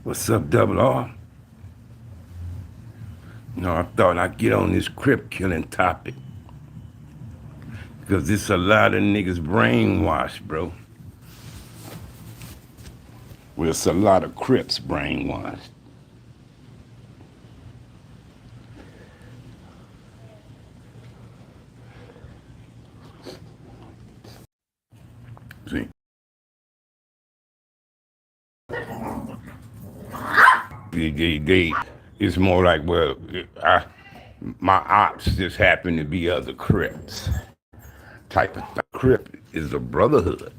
What's up, Double R? No, I thought I'd get on this Crip killing topic. Because it's a lot of niggas brainwashed, bro. Well, it's a lot of Crips brainwashed. See? It's more like, well, my ops just happen to be other Crips. Type of Crip is a brotherhood.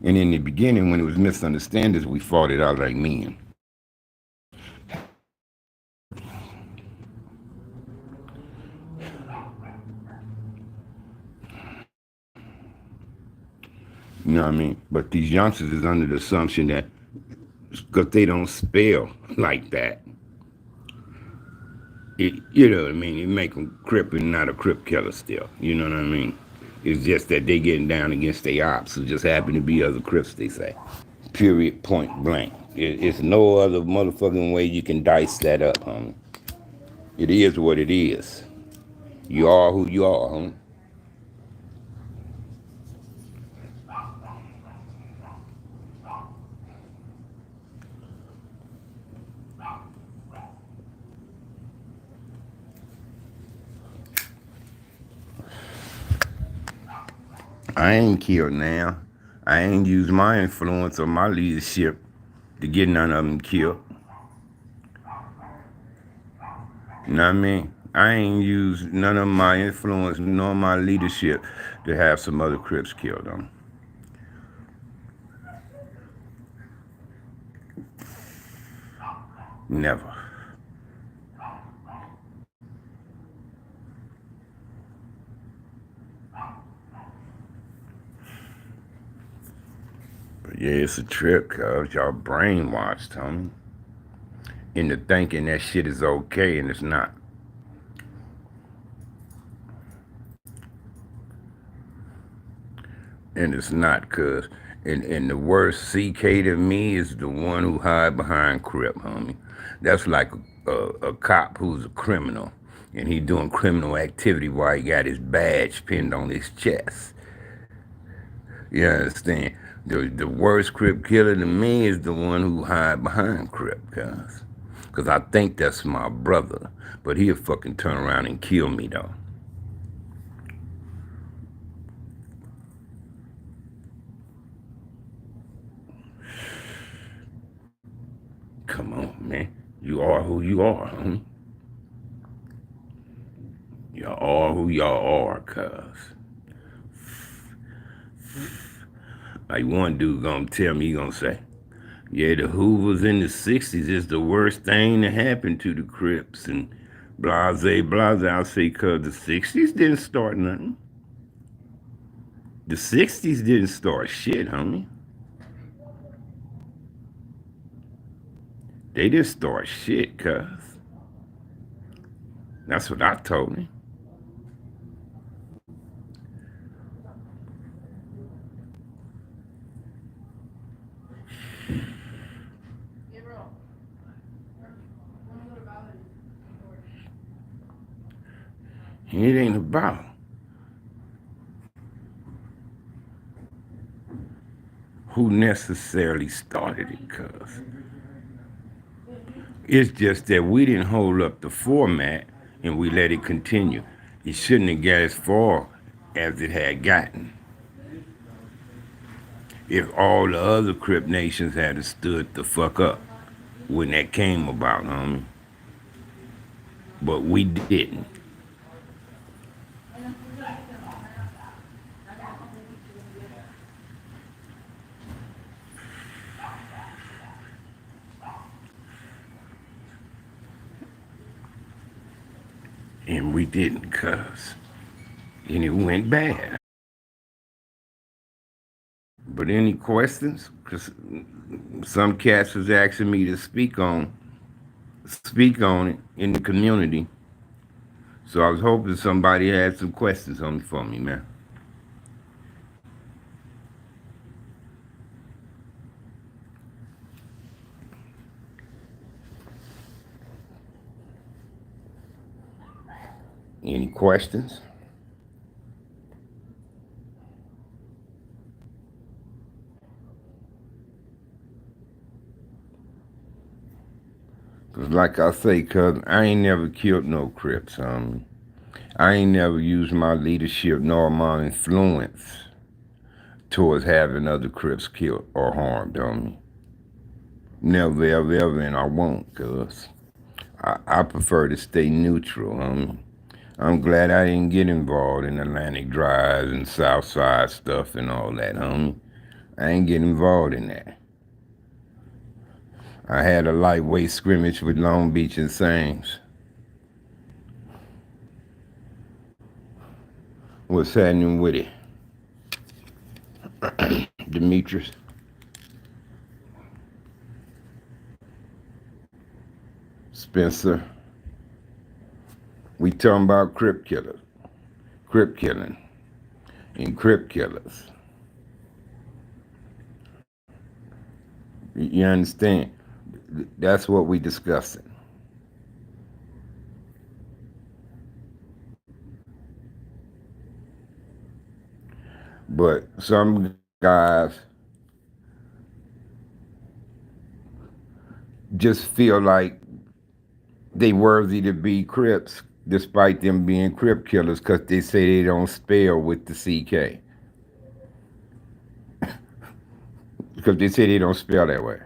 And in the beginning, when it was misunderstandings, we fought it out like men. You know what I mean? But these youngsters is under the assumption that because they don't spell like that, you know what I mean? It make them Crip and not a Crip killer still. You know what I mean? It's just that they getting down against their ops who just happen to be other Crips, they say. Period, point blank. It's no other motherfucking way you can dice that up, homie. It is what it is. You are who you are, homie. I ain't killed now. I ain't used my influence or my leadership to get none of them killed. You know what I mean? I ain't used none of my influence nor my leadership to have some other Crips killed on. Never. But yeah, it's a trip, cuz y'all brainwashed, homie, into thinking that shit is okay and it's not. And it's not, cuz. And the worst CK to me is the one who hide behind Crip, homie. That's like a cop who's a criminal, and he doing criminal activity while he got his badge pinned on his chest. You understand? The worst Crip killer to me is the one who hide behind Crip, cuz. Because I think that's my brother, but he'll fucking turn around and kill me, though. Come on, man. You are who you are, homie. Y'all are who y'all are, cuz. Like one dude gonna tell me, he gonna say, yeah, the Hoovers in the 60s is the worst thing that happened to the Crips and blase, blase. I'll say, cuz the 60s didn't start nothing. The 60s didn't start shit, homie. They didn't start shit, cuz. That's what I told him. It ain't about who necessarily started it, cuz. It's just that we didn't hold up the format and we let it continue. It shouldn't have got as far as it had gotten. If all the other Crip nations had stood the fuck up when that came about, homie. But we didn't. And we didn't, cuz. And it went bad. But any questions? Because some cats was asking me to speak on it in the community. So I was hoping somebody had some questions on for me, man. Any questions? Cause like I say, cuz I ain't never killed no Crips. I ain't never used my leadership nor my influence towards having other Crips killed or harmed on me. Never, ever, ever, and I won't, cuz I prefer to stay neutral, I'm glad I didn't get involved in Atlantic Drives and South Side stuff and all that, homie. I ain't getting involved in that. I had a lightweight scrimmage with Long Beach and Sames. What's happening with it? Demetrius? Spencer? We talking about Crip killers, Crip killing, and Crip killers. You understand? That's what we discussing. But some guys just feel like they worthy to be Crips despite them being Crip killers because they say they don't spell with the CK. Because they say they don't spell that way.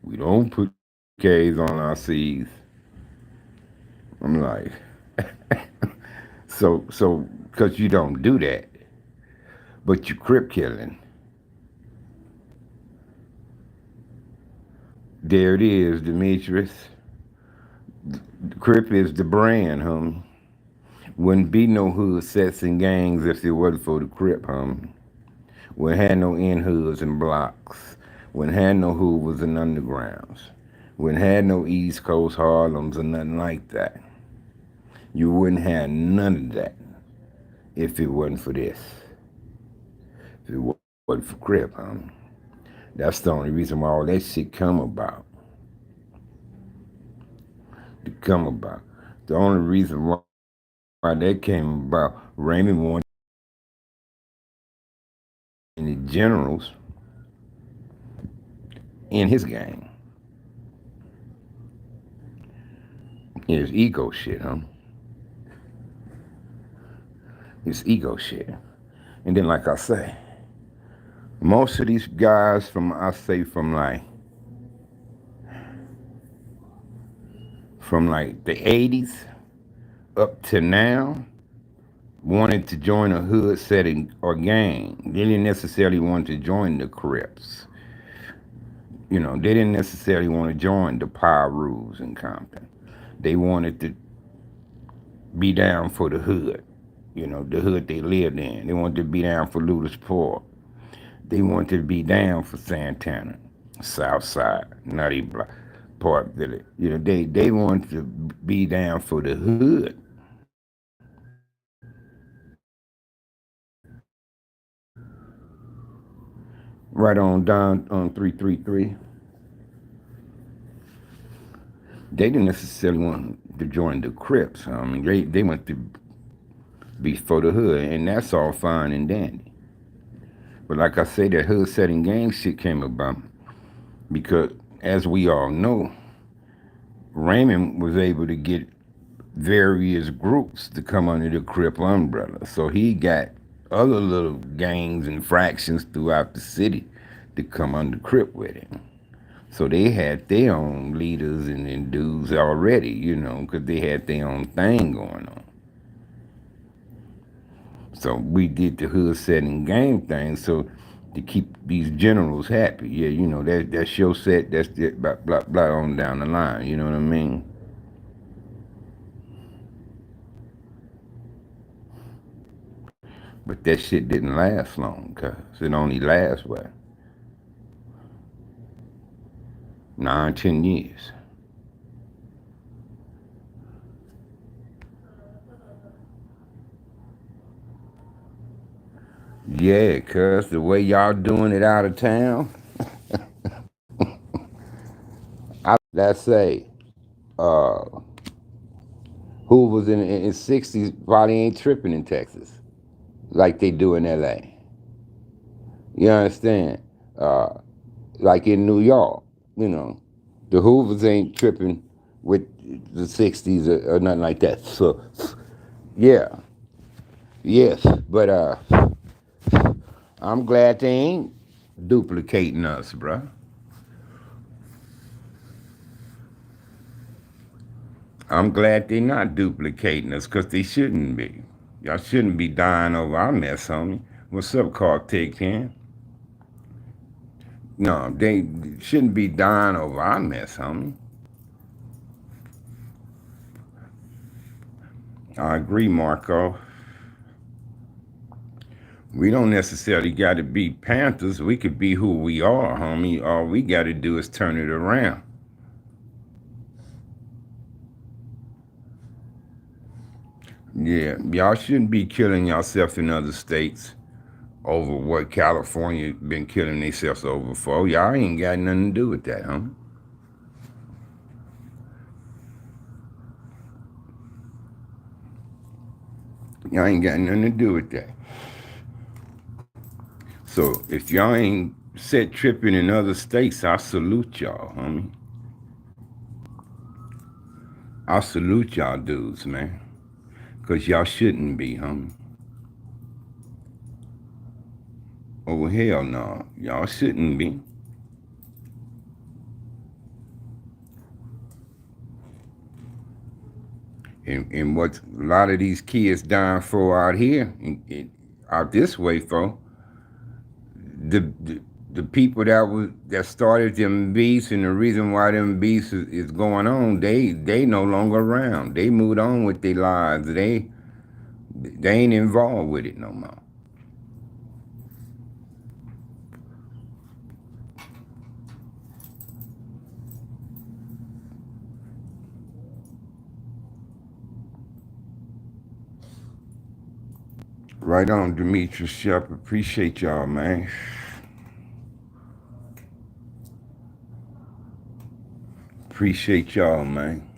We don't put K's on our C's. I'm like, so, because you don't do that, but you Crip killing. There it is, Demetrius. Crip is the brand, homie. Wouldn't be no hood sets and gangs if it wasn't for the Crip, homie. Wouldn't have no in hoods and blocks. Wouldn't have no Hoovers and undergrounds. Wouldn't have no East Coast Harlems or nothing like that. You wouldn't have none of that if it wasn't for this. If it wasn't for Crip, homie. That's the only reason why all that shit come about. To come about. The only reason why that came about, Raymond wanted the generals in his gang. It's ego shit, huh? It's ego shit. And then, like I say, most of these guys from the 80s up to now wanted to join a hood setting or gang. They didn't necessarily want to join the Crips. They didn't necessarily want to join the Pyrus in Compton. They wanted to be down for the hood, the hood they lived in. They wanted to be down for Ludus Park. They wanted to be down for Santana, South Side, Nutty Block, Park Village. They wanted to be down for the hood. Right on down on 333. They didn't necessarily want to join the Crips. They went to be for the hood, and that's all fine and dandy. But like I say, that hood setting gang shit came about because, as we all know, Raymond was able to get various groups to come under the Crip umbrella. So he got other little gangs and fractions throughout the city to come under Crip with him. So they had their own leaders and dudes already, because they had their own thing going on. So we did the hood setting game thing so to keep these generals happy. Yeah, that's your set, that's it, blah, blah, blah, on down the line, you know what I mean? But that shit didn't last long, cause it only lasts, what, 9, 10 years. Yeah, cuz the way y'all doing it out of town, let's say, uh, Hoovers in 60s probably ain't tripping in Texas like they do in LA. You understand? Uh, like in New York, you know, the Hoovers ain't tripping with the 60s or nothing like that. So, yeah, yes. But I'm glad they ain't duplicating us, bruh. I'm glad they not duplicating us because they shouldn't be. Y'all shouldn't be dying over our mess, homie. What's up, Cartake Can? No, they shouldn't be dying over our mess, homie. I agree, Marco. We don't necessarily got to be Panthers. We could be who we are, homie. All we got to do is turn it around. Yeah, y'all shouldn't be killing yourself in other states over what California been killing themselves over for. Y'all ain't got nothing to do with that, homie. Y'all ain't got nothing to do with that. So if y'all ain't set tripping in other states, I salute y'all, homie. I salute y'all dudes, man. Because y'all shouldn't be, homie. Oh, hell no. Y'all shouldn't be. And what a lot of these kids dying for out here, out this way for, the people that started them beasts and the reason why them beasts is going on, they no longer around. They moved on with their lives. They ain't involved with it no more. Right on, Demetrius Shep. Appreciate y'all, man. Appreciate y'all, man.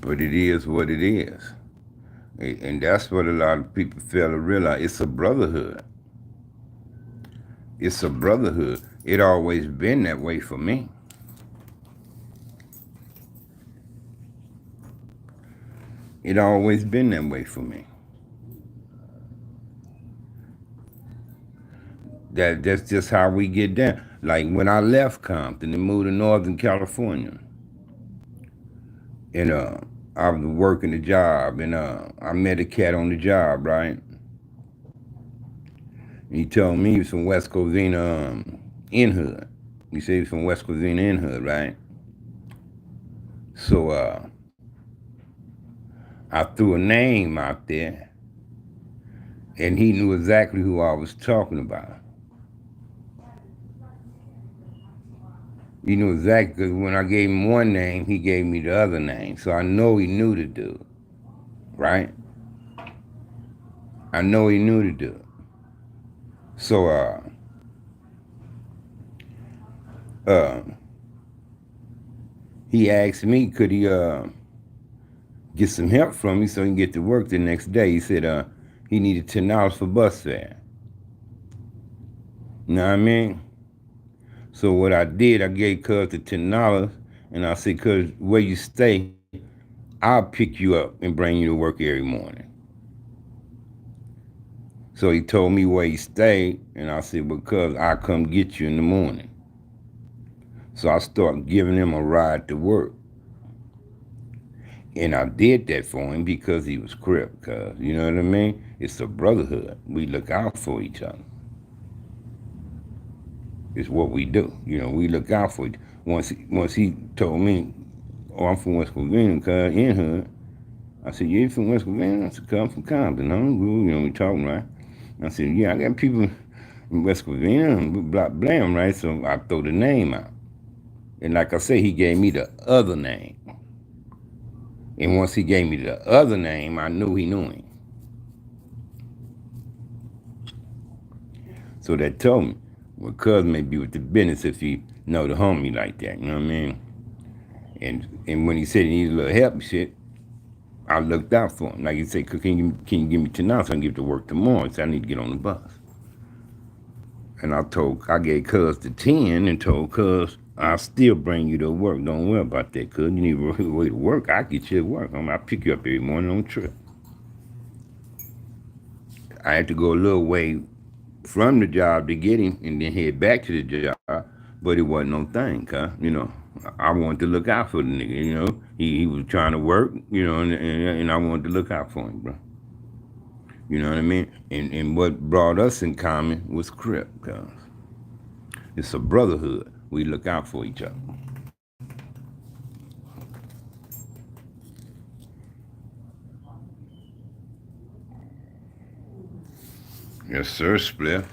But it is what it is. And that's what a lot of people fail to realize. It's a brotherhood. It's a brotherhood. It always been that way for me. It always been that way for me. That's just how we get down. Like when I left Compton and moved to Northern California, and I was working the job, and I met a cat on the job, right? And he told me he was from West Covina, in Hood. He said he was from West Covina in Hood, right? So I threw a name out there, and he knew exactly who I was talking about. He knew exactly because when I gave him one name, he gave me the other name. So I know he knew the dude, right? I know he knew the dude. So uh, he asked me, could he get some help from me so he can get to work the next day. He said he needed $10 for bus fare. You know what I mean? So what I did, I gave Cuz the $10, and I said, Cuz, where you stay, I'll pick you up and bring you to work every morning. So he told me where he stayed, and I said, well, Cuz, I'll come get you in the morning. So I started giving him a ride to work. And I did that for him because he was Crip, cuz, you know what I mean? It's a brotherhood. We look out for each other. It's what we do. You know, we look out for it. Once he told me, oh, I'm from West Covina, cuz, in Hood. I said, you ain't from West Covina? I said, I'm from Compton, huh? We talking, right? I said, yeah, I got people in West Covina, blah, blam, right? So I throw the name out. And like I said, he gave me the other name. And once he gave me the other name, I knew he knew him. So that told me, well, cuz may be with the business if he know the homie like that. You know what I mean? And when he said he needed a little help and shit, I looked out for him. Like he said, can you give me tonight so I can get to work tomorrow? He said, I need to get on the bus. And I gave Cuz the 10 and told Cuz, I'll still bring you to work. Don't worry about that, Cuz. You need a way to work. I'll get you to work. I'll pick you up every morning on the trip. I had to go a little way from the job to get him and then head back to the job, but it wasn't no thing, cuz, I wanted to look out for the nigga, He was trying to work, and I wanted to look out for him, bro. You know what I mean? And what brought us in common was Crip, cuz. It's a brotherhood. We look out for each other. Yes, sir, Split.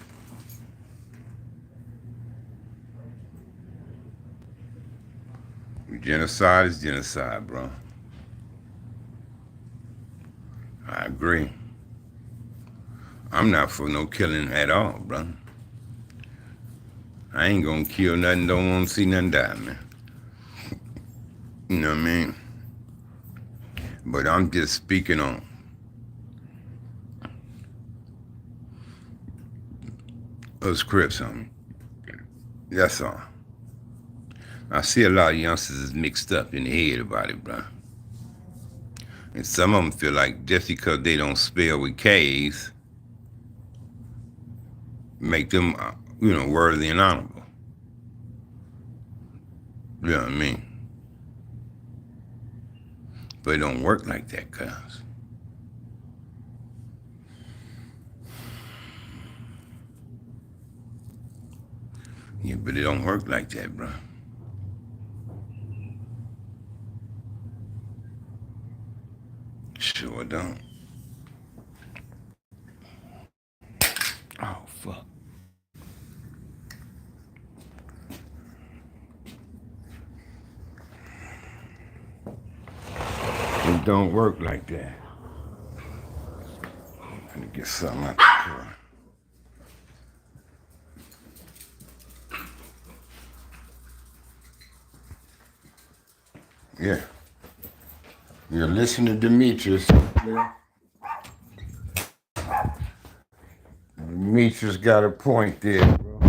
Genocide is genocide, bro. I agree. I'm not for no killing at all, bro. I ain't gonna kill nothing, don't wanna see nothing die, man. You know what I mean? But I'm just speaking on us Crips, homie. That's all. I see a lot of youngsters is mixed up in the head about it, bro. And some of them feel like just because they don't spell with K's, make them, worthy and honorable. You know what I mean? But it don't work like that, cuz. Yeah, but it don't work like that, bro. Sure don't. Oh, fuck. It don't work like that. Let me get something out the car. Yeah. You're listening to Demetrius. Yeah. Demetrius got a point there, bro.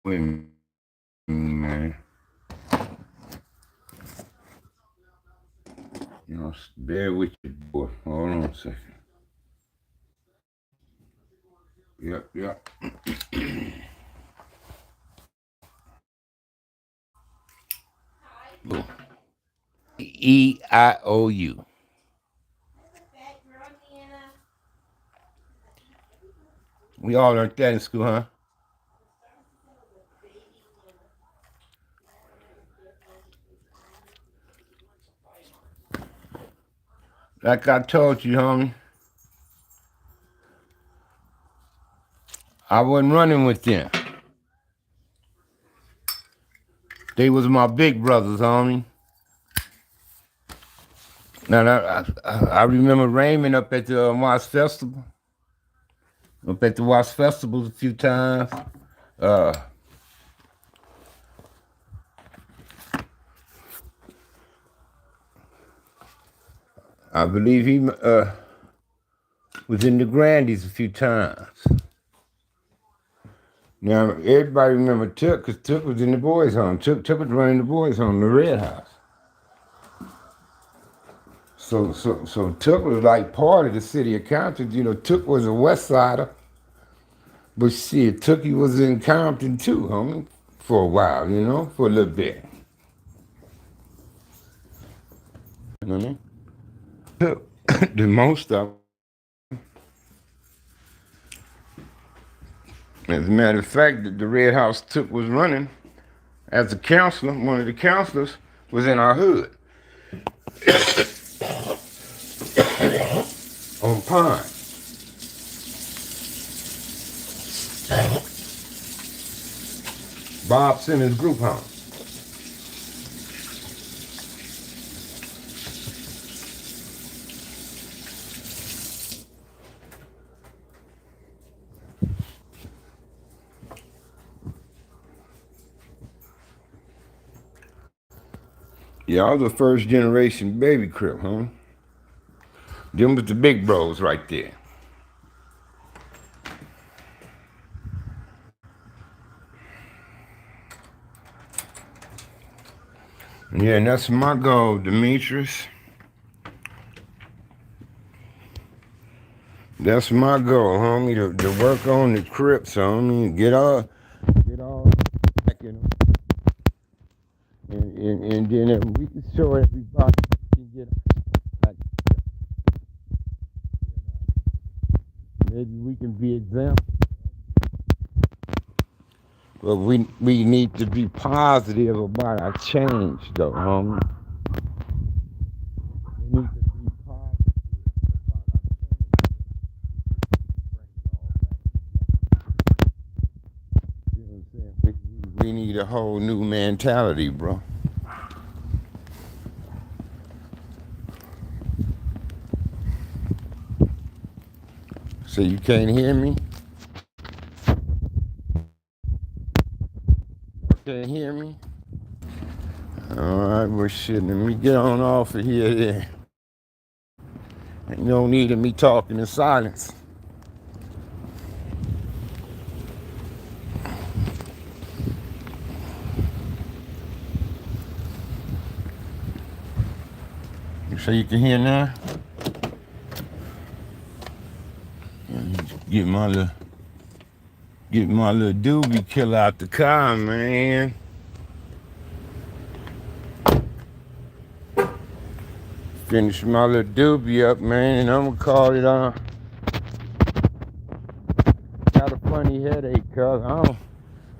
Wait a minute, man. Bear with you, boy. Hold on a second. Yep. EIOU. We all learned that in school, huh? Like I told you, homie, I wasn't running with them. They was my big brothers, homie. Now, I remember Raymond up at the Watts Festival. Up at the Watts Festivals a few times. I believe he was in the Grandies a few times. Now, everybody remember Took, because Took was in the boys' home. Took was running the boys' home, the Red House. So Took was like part of the city of Compton. Took was a West Sider. But shit, Tookie was in Compton too, homie, for a while, for a little bit. You know what I mean? Took the most of them. As a matter of fact, the Red House Took was running as a counselor. One of the counselors was in our hood. On Pine. Bob Simmons group home. Y'all the first generation baby Crip, huh? Them was the big bros right there. Yeah, and that's my goal, Demetrius. That's my goal, homie, to work on the Crips, homie. Get all back in them. And then if we can show everybody we can get back, maybe we can be examples. But we need to be positive about our change, though, homie. We need to be positive about our change. You know what I'm saying? We need a whole new mentality, bro. So you can't hear me? Can't hear me? Alright, well shit, let me get on off of here then. Ain't no need of me talking in silence. So you can hear now? Get my little doobie killer out the car, man. Finish my little doobie up, man, and I'm gonna call it on. Got a funny headache, cuz I don't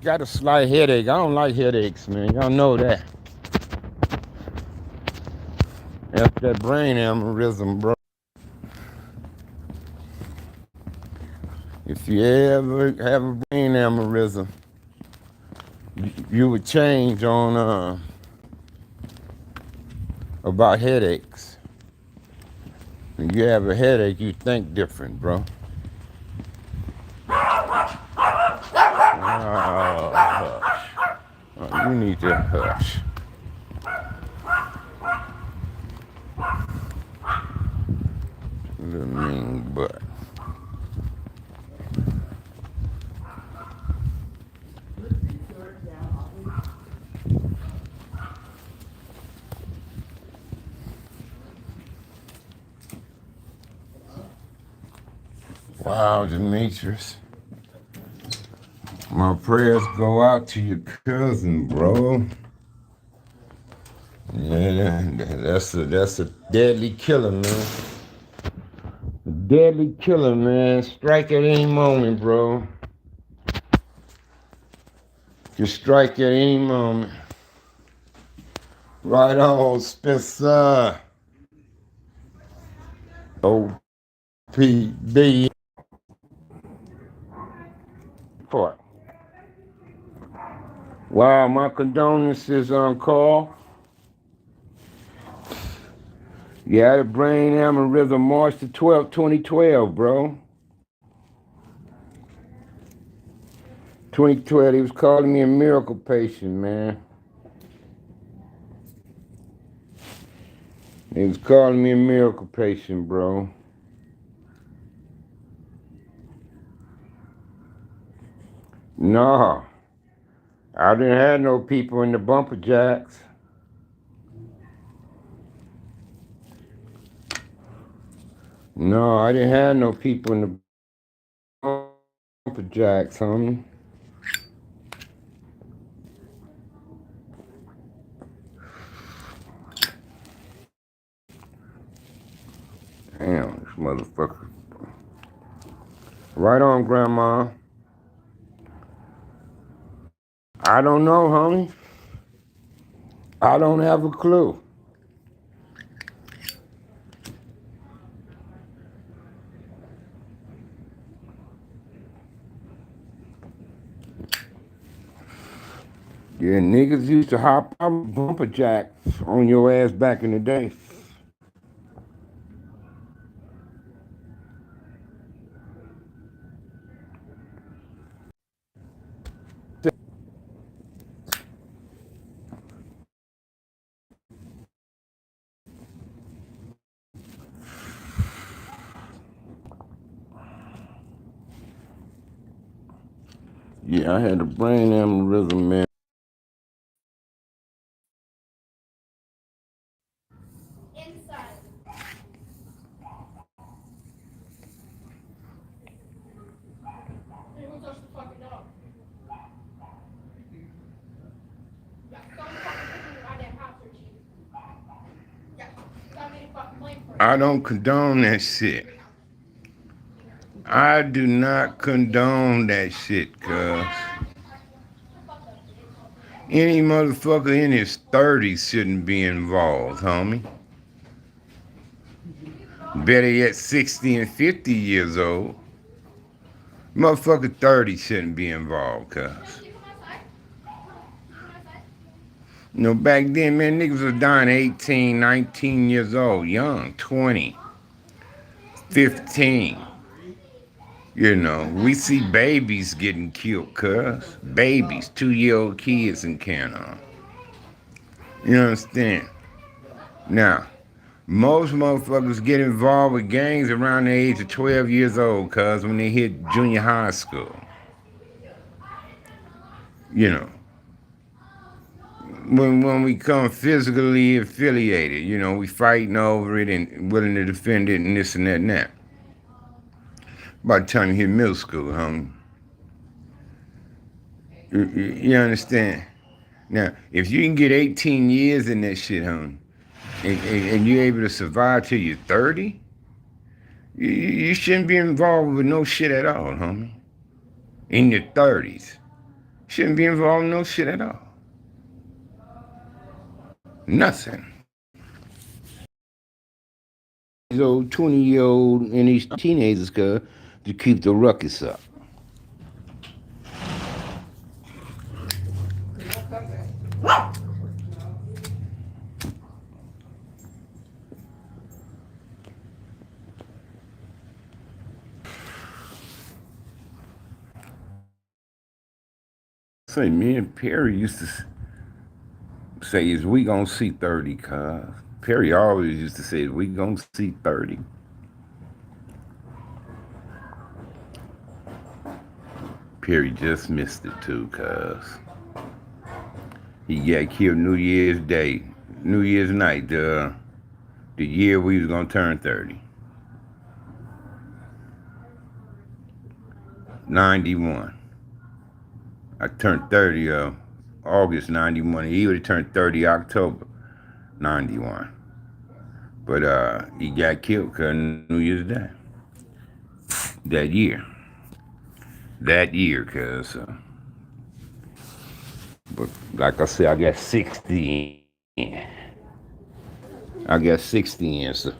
got a slight headache. I don't like headaches, man. Y'all know that. After that brain aneurysm, bro. If you ever have a brain aneurysm, you would change on about headaches. When you have a headache, you think different, bro. Oh, hush. Oh, you need to hush. Little mean butt. Wow, Demetrius. My prayers go out to your cousin, bro. Yeah, that's a deadly killer, man. A deadly killer, man. Strike at any moment, bro. Just strike at any moment. Right on, Spencer. OPD. Part. Wow, my condolences on call. You had a brain aneurysm March the 12th, 2012, bro. 2012, he was calling me a miracle patient, man. He was calling me a miracle patient, bro. No, I didn't have no people in the bumper jacks. No, I didn't have no people in the bumper jacks, homie. Damn, this motherfucker. Right on, Grandma. I don't know, homie. I don't have a clue. Yeah, niggas used to hop out bumper jacks on your ass back in the day. Yeah, I had a brain aneurysm, man. I don't condone that shit. I do not condone that shit, cuz any motherfucker in his 30s shouldn't be involved, homie. Better yet, 60 and 50 years old. Motherfucker 30 shouldn't be involved, cuz. You know, back then, man, niggas was dying 18, 19 years old, young, 20, 15. You know, we see babies getting killed, cuz. Babies, 2-year-old kids in Canada. You understand? Now, most motherfuckers get involved with gangs around the age of 12 years old, cuz, when they hit junior high school. You know, when we come physically affiliated, you know, we fighting over it and willing to defend it and this and that and that. By the time you hit middle school, homie. You understand? Now, if you can get 18 years in that shit, homie, and you're able to survive till you're 30, you shouldn't be involved with no shit at all, homie. In your 30s. Shouldn't be involved in no shit at all. Nothing. These old 20-year-old and these teenagers, cuz, to keep the ruckus up. Say, me and Perry used to say, is we gonna see 30, cuz. Perry always used to say, is we gonna see 30. Perry just missed it too, cuz. He got killed New Year's Day, New Year's night, the year we was gonna turn 30. 91. I turned 30 August 91. He would have turned 30 October 91. But he got killed because New Year's Day. That year. That year, cuz. But like I said, I got 60 in. I got 60 in, so.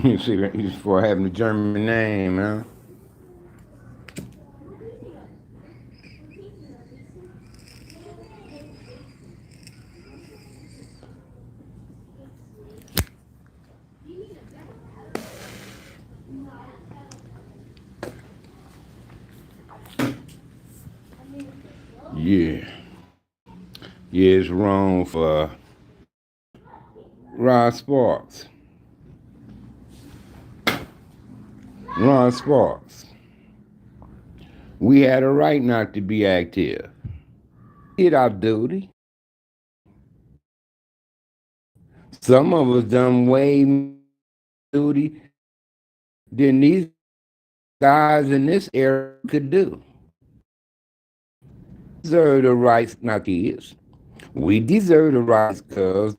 You see, he's for having a German name, huh? Yeah. Yeah, it's wrong for Ron Sparks. Ron Sparks. We had a right not to be active. Did our duty. Some of us done way more duty than these guys in this era could do. Deserve the rights, not kids. We deserve the rights because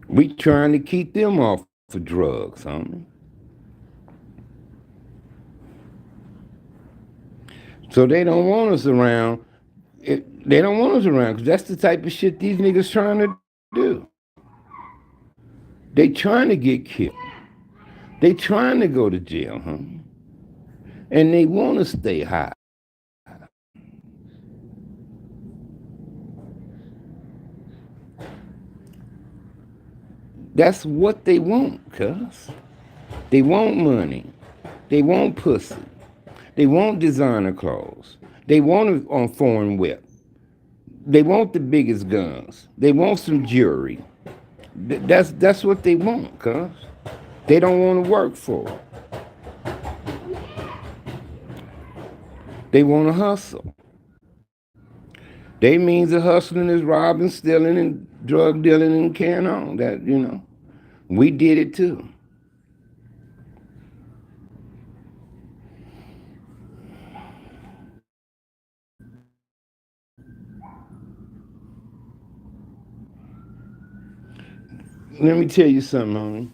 we trying to keep them off for drugs, homie. So they don't want us around. They don't want us around because that's the type of shit these niggas trying to do. They trying to get killed. They trying to go to jail, homie. And they want to stay high. That's what they want, cuz. They want money. They want pussy. They want designer clothes. They want on foreign whip. They want the biggest guns. They want some jewelry. That's what they want, cuz. They don't want to work for it. They want to hustle. They means of hustling is robbing, stealing, and drug dealing and carrying on. That, we did it too. Let me tell you something, homie.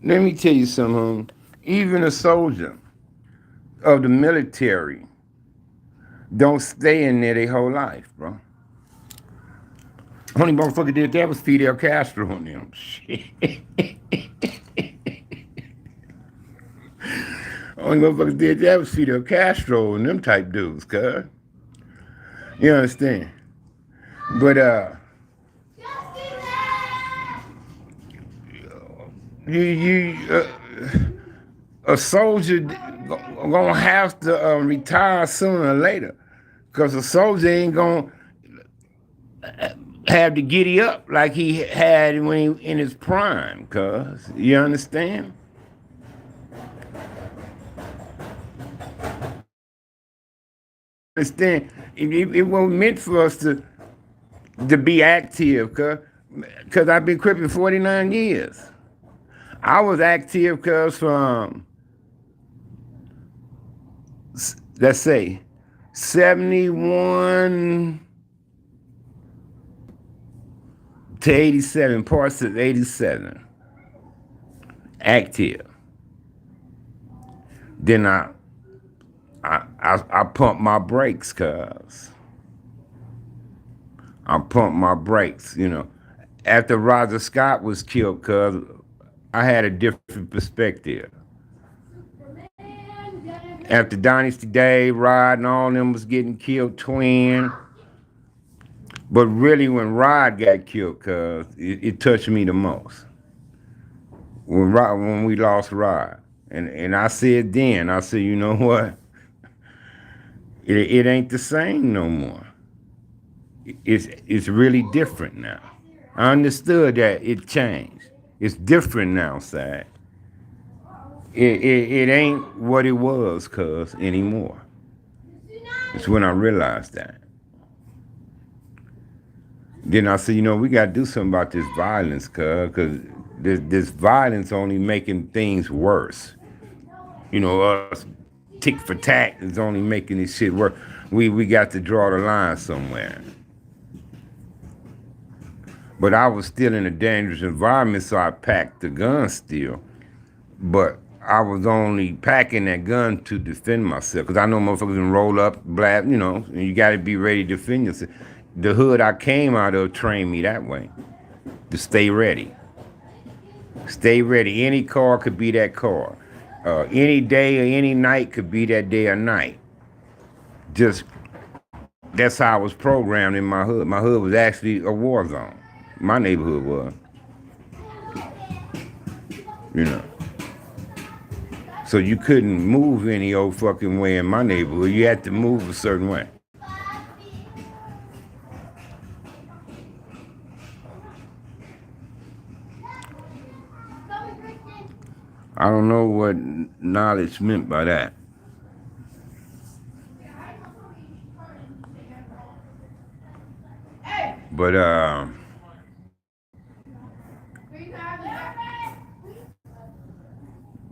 Let me tell you something, homie. Even a soldier of the military don't stay in there their whole life, bro. Only motherfucker did that was Fidel Castro on them. Shit. Only motherfucker did that was Fidel Castro and them type dudes, cuz. You understand? But a soldier gonna have to retire sooner or later, because a soldier ain't gonna have to giddy up like he had when he in his prime. Cuz, you understand? Understand? It wasn't meant for us to be active, cuz I've been crippin' 49 years. I was active cuz from, let's say, 71 to 87, parts of 87, active. Then I pumped my brakes, cuz. I pumped my brakes, After Roger Scott was killed, cuz, I had a different perspective. After Dynasty Day, Rod and all them was getting killed, Twin. But really, when Rod got killed, cuz, it touched me the most. When we lost Rod. And I said then, I said, you know what? It ain't the same no more. It's really different now. I understood that it changed. It's different now, Sad. It ain't what it was, cuz, anymore. It's when I realized that. Then I said, we got to do something about this violence, cuz, because this violence only making things worse. Us tick for tack is only making this shit worse. We got to draw the line somewhere. But I was still in a dangerous environment, so I packed the gun still. But I was only packing that gun to defend myself, because I know motherfuckers can roll up, blast, and you got to be ready to defend yourself. The hood I came out of trained me that way, to stay ready. Stay ready. Any car could be that car. Any day or any night could be that day or night. Just, that's how I was programmed in my hood. My hood was actually a war zone. My neighborhood was. So you couldn't move any old fucking way in my neighborhood. You had to move a certain way. I don't know what knowledge meant by that. But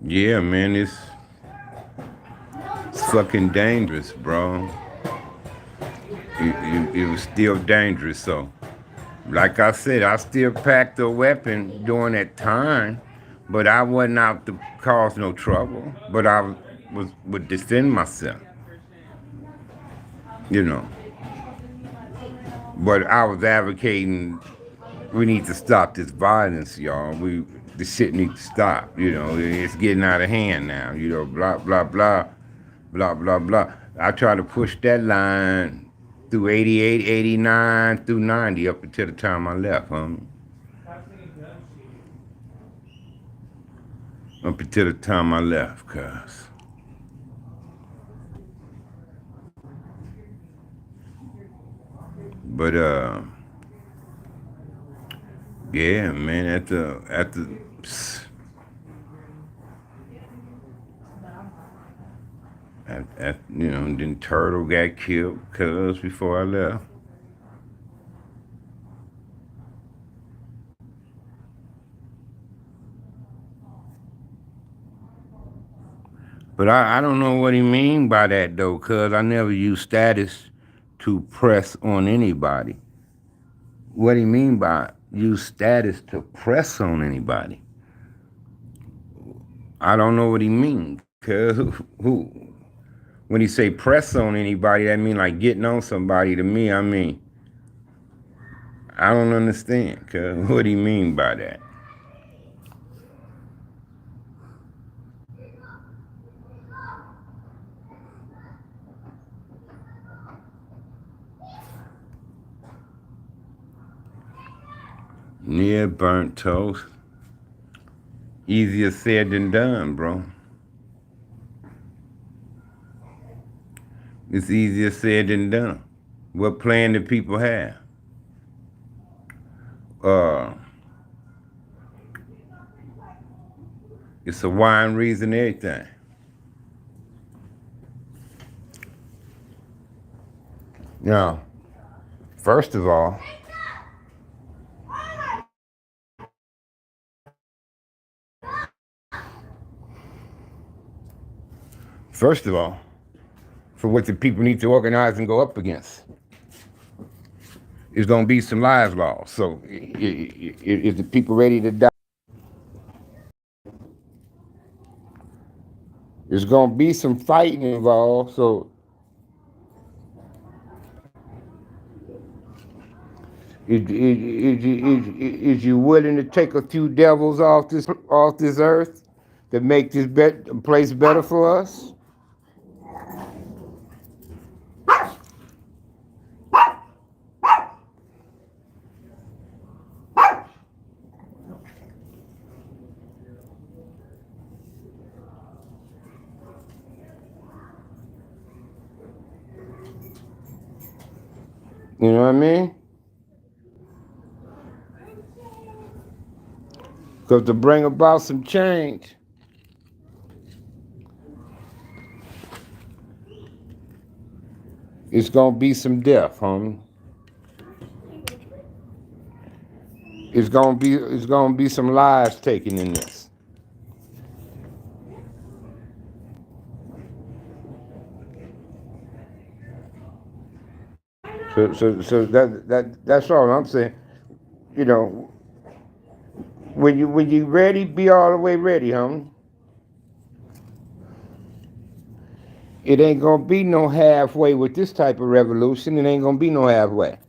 yeah, man, it's fucking dangerous, bro. It was still dangerous. So, like I said, I still packed a weapon during that time, but I wasn't out to cause no trouble. But I would defend myself, But I was advocating, we need to stop this violence, y'all. This shit needs to stop. It's getting out of hand now. Blah blah blah, blah blah blah. I try to push that line through 88, 89, through 90, up until the time I left, homie. up until the time I left, cuz. But yeah, man, then Turtle got killed, cuz, before I left. But I don't know what he mean by that though, cuz I never use status to press on anybody. What he mean by use status to press on anybody? I don't know what he mean, cuz who when he say press on anybody, that mean like getting on somebody. To me, I mean, I don't understand, cuz what he mean by that? Near burnt toast. Easier said than done, bro. It's easier said than done. What plan do people have? Uh, it's a wine reason everything. Now, first of all, first of all, for what the people need to organize and go up against, is going to be some lives lost. So, is the people ready to die? There's going to be some fighting involved. So, is you willing to take a few devils off this earth to make this place better for us? You know what I mean? Because to bring about some change, it's gonna be some death, homie. It's gonna be some lives taken in this. So that's all I'm saying. You know, when you ready, be all the way ready, homie. It ain't gonna be no halfway with this type of revolution. It ain't gonna be no halfway.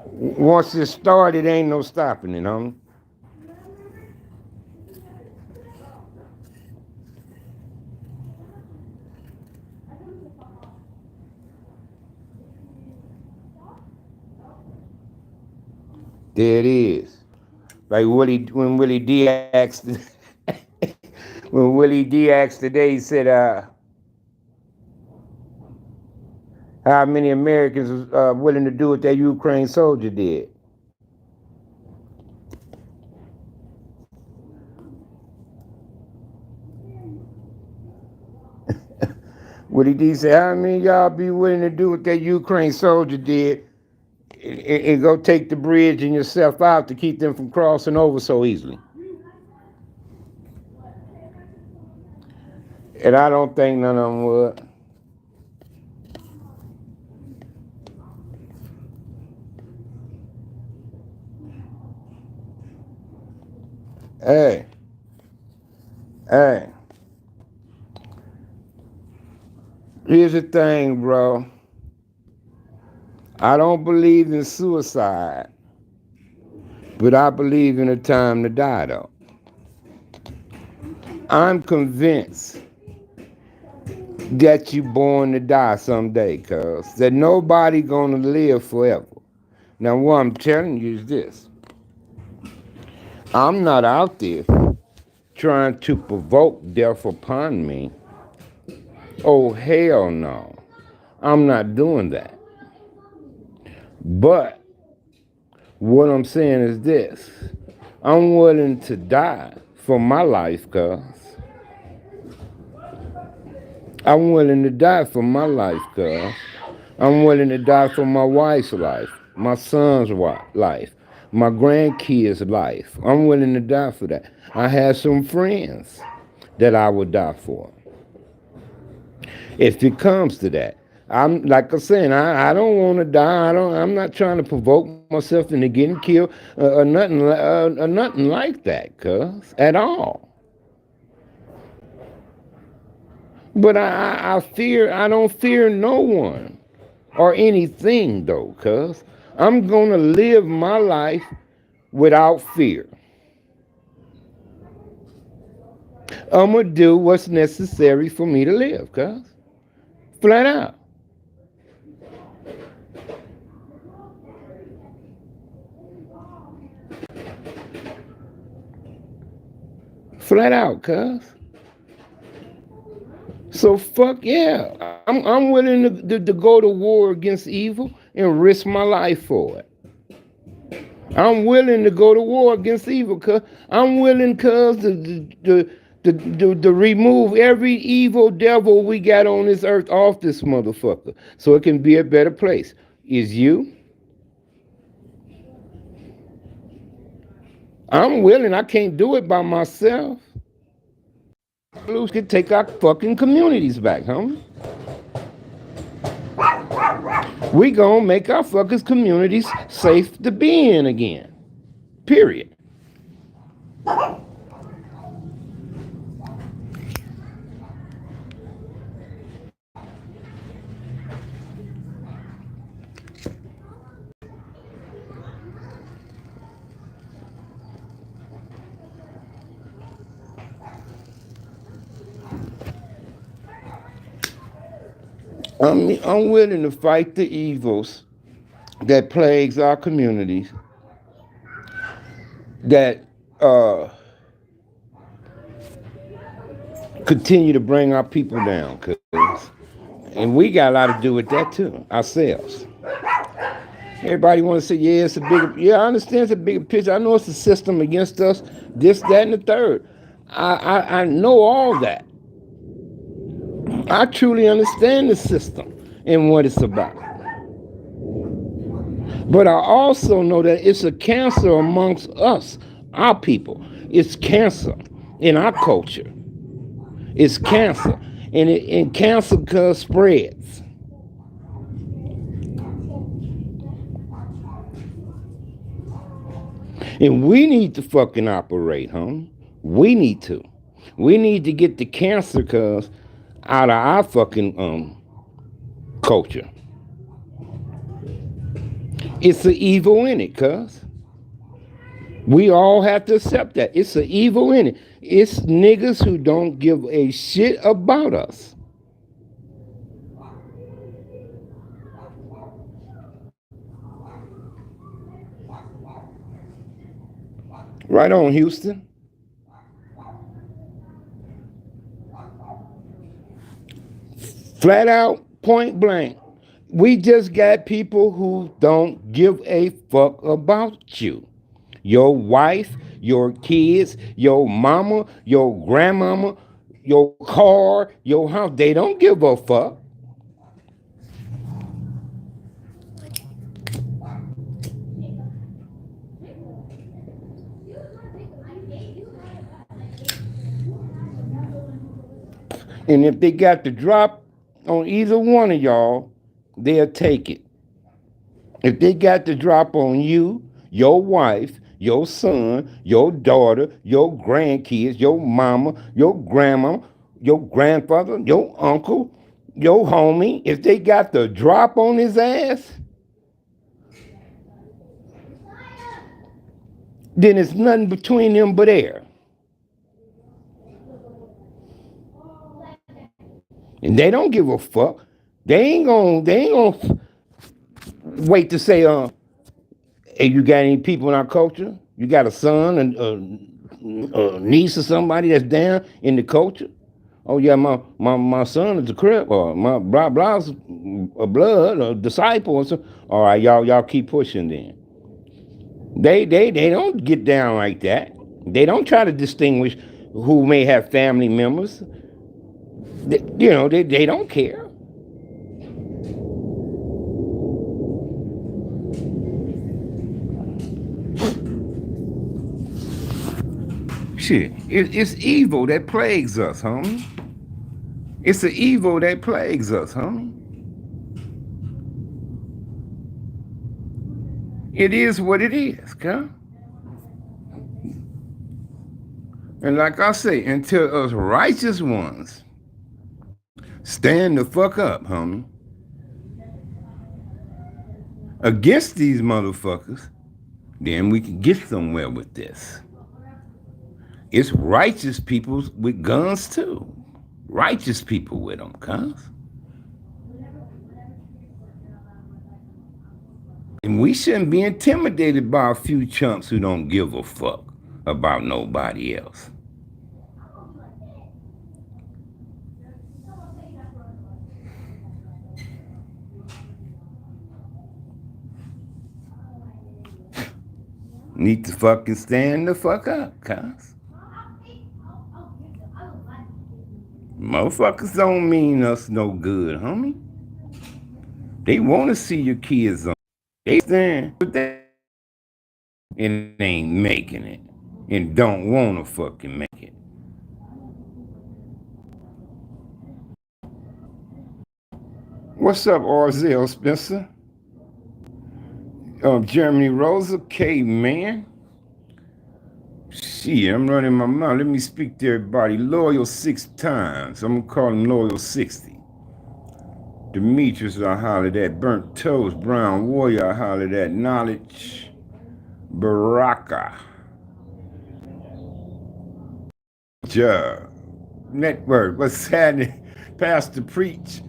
Once it started, ain't no stopping it, homie. There it is. Like when Willie D asked, when Willie D asked today, he said, how many Americans are willing to do what that Ukraine soldier did? Willie D said, how many of y'all be willing to do what that Ukraine soldier did and go take the bridge and yourself out to keep them from crossing over so easily? And I don't think none of them would. Hey, hey, here's the thing, bro. I don't believe in suicide, but I believe in a time to die, though. I'm convinced that you born to die someday, cuz. That nobody gonna live forever. Now, what I'm telling you is this. I'm not out there trying to provoke death upon me. Oh, hell no. I'm not doing that. But what I'm saying is this: I'm willing to die for my life, cuz. I'm willing to die for my life, cuz. I'm willing to die for my wife's life, my son's life, my grandkids' life. I'm willing to die for that. I have some friends that I would die for if it comes to that. I'm like I said, I don't want to die. I'm not trying to provoke myself into getting killed or nothing like that, cuz at all. But I fear. I don't fear no one or anything though, cuz I'm gonna live my life without fear. I'm gonna do what's necessary for me to live, cuz flat out. Flat out, cuz. So fuck yeah, I'm willing to go to war against evil and risk my life for it. I'm willing to go to war against evil, cuz I'm willing, cuz to remove every evil devil we got on this earth off this motherfucker so it can be a better place. Is you? I'm willing. I can't do it by myself. Blues could take our fucking communities back, homie. We gonna make our fucking communities safe to be in again. Period. I'm willing to fight the evils that plagues our communities, that uh, continue to bring our people down. And we got a lot to do with that too, ourselves. Everybody want to say, yeah, it's a bigger, yeah, I understand it's a bigger picture. I know it's a system against us, this, that, and the third. I know all that. I truly understand the system and what it's about. But I also know that it's a cancer amongst us, our people. It's cancer in our culture. It's cancer. And cancer spreads. And we need to fucking operate, huh? We need to. We need to get the cancer out of our fucking culture. It's an evil in it, cuz. We all have to accept that. It's an evil in it. It's niggas who don't give a shit about us. Right on, Houston. Flat out, point blank. We just got people who don't give a fuck about you. Your wife, your kids, your mama, your grandmama, your car, your house. They don't give a fuck. And if they got the drop on either one of y'all, they'll take it. If they got the drop on you, your wife, your son, your daughter, your grandkids, your mama, your grandma, your grandfather, your uncle, your homie, if they got the drop on his ass, then it's nothing between them but air. And they don't give a fuck. They ain't gonna wait to say, hey, you got any people in our culture? You got a son and a niece or somebody that's down in the culture. Oh yeah, my son is a crip or my blah blah's a blood or disciple or so. All right, y'all keep pushing then. They don't get down like that. They don't try to distinguish who may have family members. They don't care. Shit, it's evil that plagues us, homie. It's the evil that plagues us, homie. It is what it is, huh? And like I say, until us righteous ones stand the fuck up, homie, against these motherfuckers, then we can get somewhere with this. It's righteous people with guns too. Righteous people with them, cuz. And we shouldn't be intimidated by a few chumps who don't give a fuck about nobody else. Need to fucking stand the fuck up, cuz. Motherfuckers don't mean us no good, homie. They want to see your kids on. They stand with that and ain't making it. And don't want to fucking make it. What's up, Arzell Spencer? Germany Rosa, K man. Shit, I'm running my mouth. Let me speak to everybody. Loyal 6 times. I'm gonna call him Loyal 60. Demetrius, I hollered at. Burnt Toast, Brown Warrior, I hollered at. Knowledge, Baraka. Network, what's happening? Pastor Preach.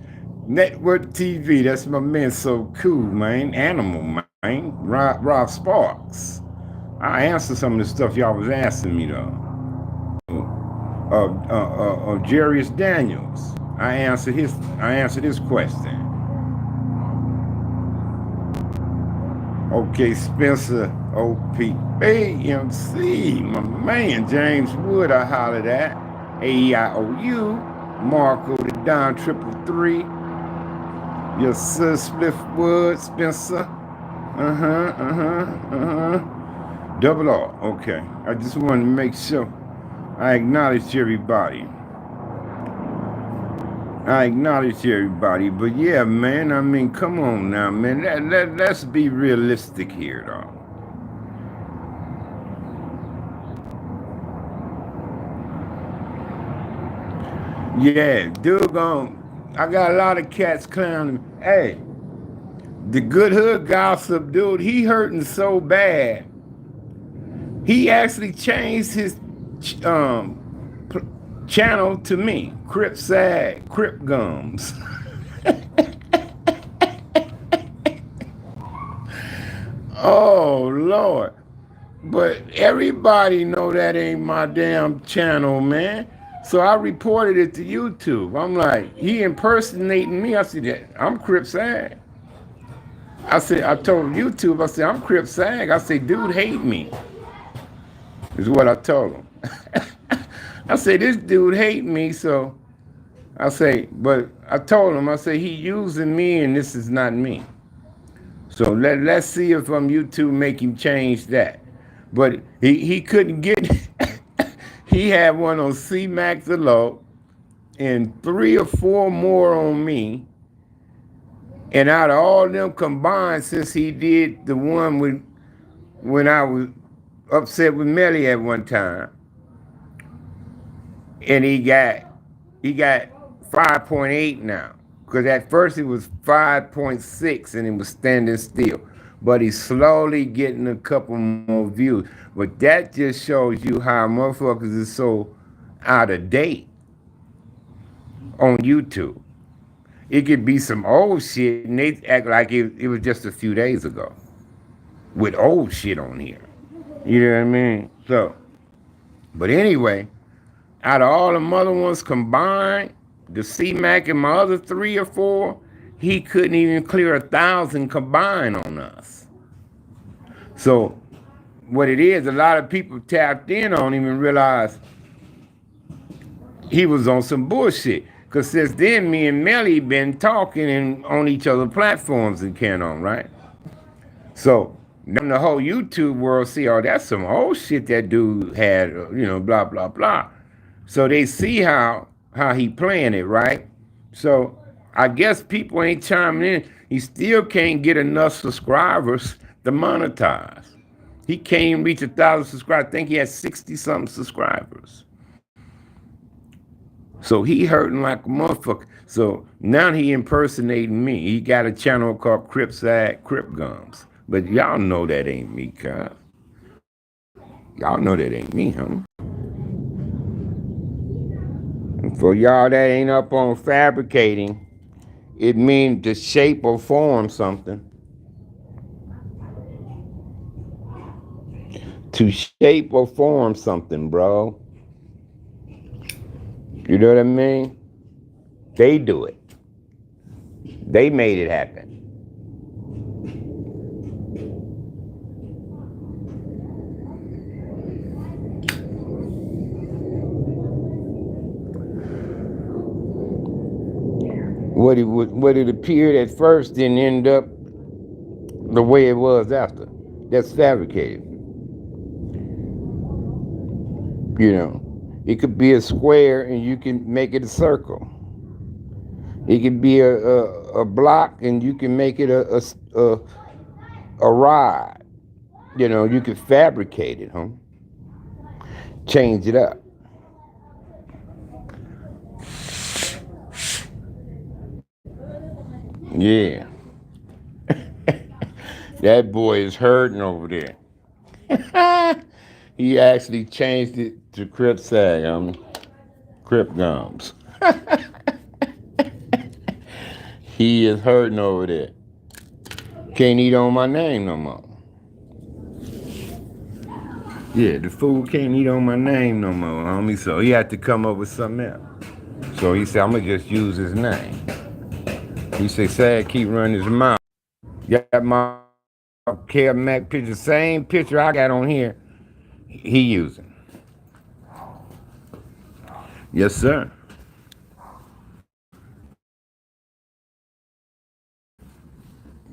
Network TV, that's my man, so cool, man. Animal, man. Rob Sparks. I answered some of the stuff y'all was asking me though. Jarius Daniels. I answered his question. Okay, Spencer OPAMC, my man James Wood, I hollered at. AEIOU, Marco the Don 333. Your son Spliff Wood, Spencer. Double R, okay. I just wanted to make sure I acknowledge everybody. But yeah, man, I mean, come on now, man. Let's be realistic here, though. Yeah, dude, I got a lot of cats clowning. Hey, the Good Hood Gossip, dude, he hurting so bad. He actually changed his channel to me, Crip Sag, Crip Gums. Oh Lord! But everybody know that ain't my damn channel, man. So I reported it to YouTube. I'm like, he impersonating me. I said, I'm Crip Sag. I told YouTube, I said, I'm Crip Sag. I said, dude hate me. Is what I told him. I say, this dude hate me, so I say, but I told him, I say, he using me and this is not me. So let's see if YouTube make him change that. But he couldn't get, he had one on C-Max Alone and 3 or 4 more on me. And out of all them combined, since he did the one when I was upset with Melly at one time, and he got 5.8 now, because at first it was 5.6 and it was standing still, but he's slowly getting a couple more views. But that just shows you how motherfuckers is so out of date on YouTube. It could be some old shit and they act like it was just a few days ago with old shit on here. You know what I mean? So, but anyway, out of all the other ones combined, the C-Mac and my other 3 or 4, he couldn't even clear 1,000 combined on us. So what it is, a lot of people tapped in on him and realized he was on some bullshit. Because since then, me and Melly been talking and on each other's platforms and can on, right? So now the whole YouTube world see, oh, that's some old shit that dude had, blah, blah, blah. So they see how he playing it, right? So I guess people ain't chiming in. He still can't get enough subscribers to monetize. He can't even reach 1,000 subscribers. I think he has 60-something subscribers. So he hurting like a motherfucker. So now he impersonating me. He got a channel called Cripside Crip Gums. But y'all know that ain't me, cuz. Y'all know that ain't me, homie. And for y'all that ain't up on fabricating, it means to shape or form something. To shape or form something, bro. You know what I mean? They do it. They made it happen. What it appeared at first didn't end up the way it was after. That's fabricated. You know, it could be a square and you can make it a circle. It could be a block and you can make it a rod. You know, you could fabricate it, huh? Change it up. Yeah. That boy is hurting over there. He actually changed it to Crip Sag, Crip Gums. He is hurting over there. Can't eat on my name no more. Yeah, the fool can't eat on my name no more, homie. So he had to come up with something else. So he said, I'm gonna just use his name. He said, Sad keep running his mouth. Got my Kev Mac picture, same picture I got on here, he using. Yes, sir.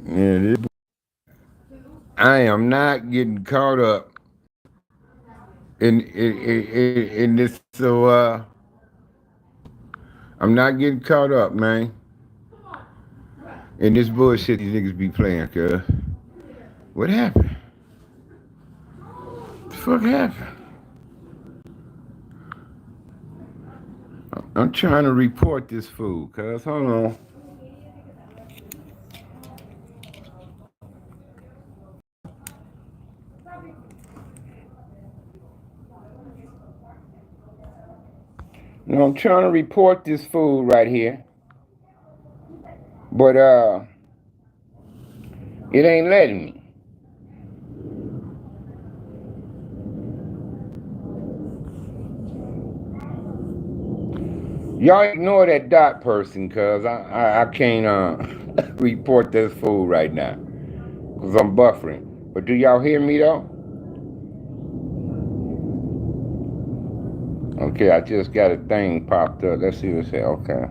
Yeah, I am not getting caught up in this. So I'm not getting caught up, man, in this bullshit these niggas be playing. Cause what happened? What the fuck happened? I'm trying to report this fool. Cause hold on. No, I'm trying to report this fool right here, but it ain't letting me. Y'all ignore that dot person, cuz I can't report this fool right now. Cuz I'm buffering. But do y'all hear me though? Okay, I just got a thing popped up. Let's see what it says. Okay.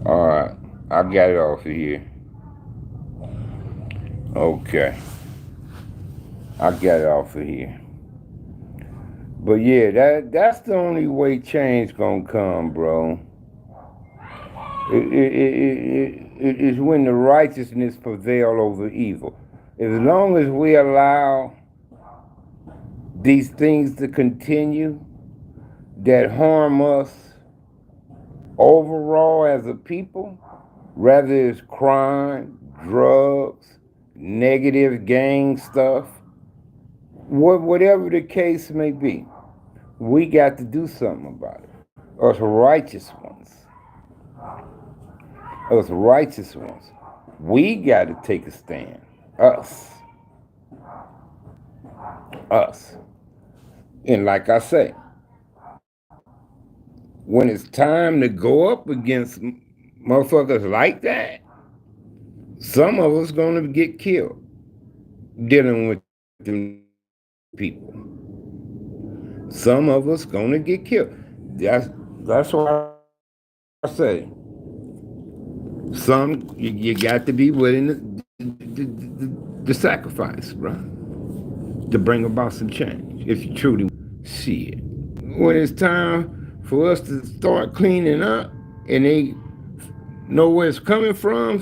Alright. I got it off of here. Okay. I got it off of here. But yeah, that's the only way change gonna come, bro. It is when the righteousness prevail over evil. As long as we allow these things to continue that harm us overall as a people, whether it's crime, drugs, negative gang stuff, whatever the case may be, we got to do something about it. Us righteous ones. We got to take a stand. Us. And like I say, when it's time to go up against motherfuckers like that, some of us gonna get killed dealing with them people. Some of us gonna get killed. That's why I say some you got to be willing to sacrifice, bro, to bring about some change. If you truly see it, when it's time for us to start cleaning up, and they know where it's coming from,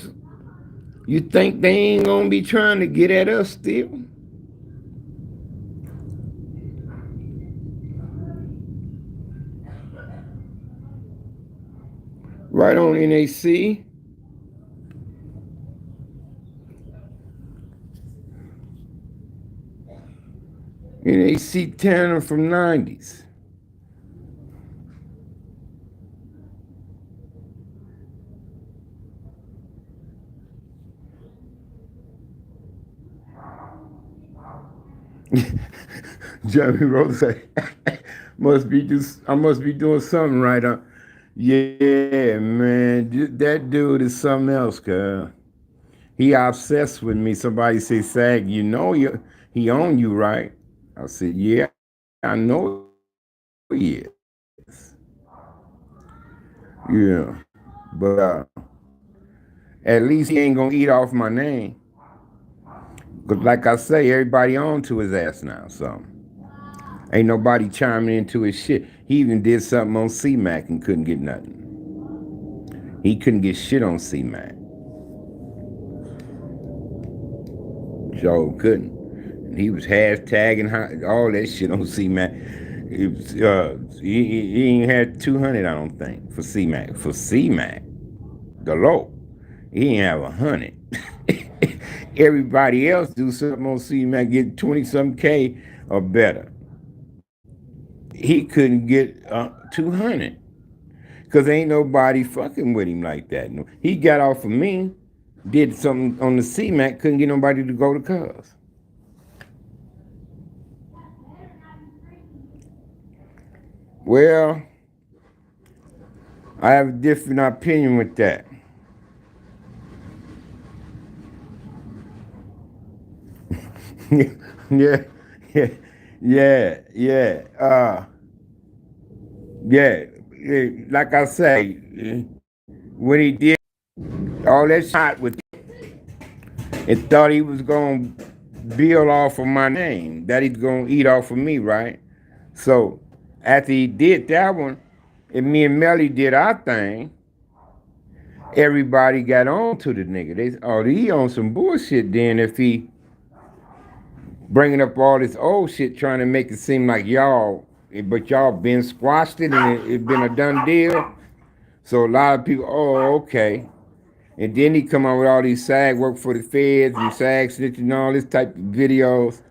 you think they ain't gonna be trying to get at us still? Right on NAC. NAC Tanner from 90s. Jeremy Rose say, I must be doing something right. Yeah, man, that dude is something else, cuz. He obsessed with me. Somebody say, Sag, he own you, right? I said, yeah, I know he is. Yeah, but at least he ain't gonna eat off my name. Cause like I say, everybody on to his ass now, so ain't nobody chiming into his shit. He even did something on CMAC and couldn't get nothing. He couldn't get shit on CMAC. Joe couldn't. And he was hashtagging all that shit on CMAC. He ain't had 200, I don't think, for CMAC. For CMAC, the low, he ain't have 100. Everybody else do something on CMAC, get 20-some K or better. He couldn't get 200 because ain't nobody fucking with him like that. He got off of me, did something on the CMAC, couldn't get nobody to go to cuz. Well, I have a different opinion with that. yeah, yeah, yeah, yeah. Yeah, like I say, when he did all that shot with and thought he was gonna build off of my name, that he's gonna eat off of me, right? So after he did that one, and me and Melly did our thing, everybody got on to the nigga. He on some bullshit then if he bringing up all this old shit trying to make it seem like but y'all been squashed it and it been a done deal. So a lot of people, oh, okay. And then he come out with all these SAG work for the feds and SAG snitching and all this type of videos.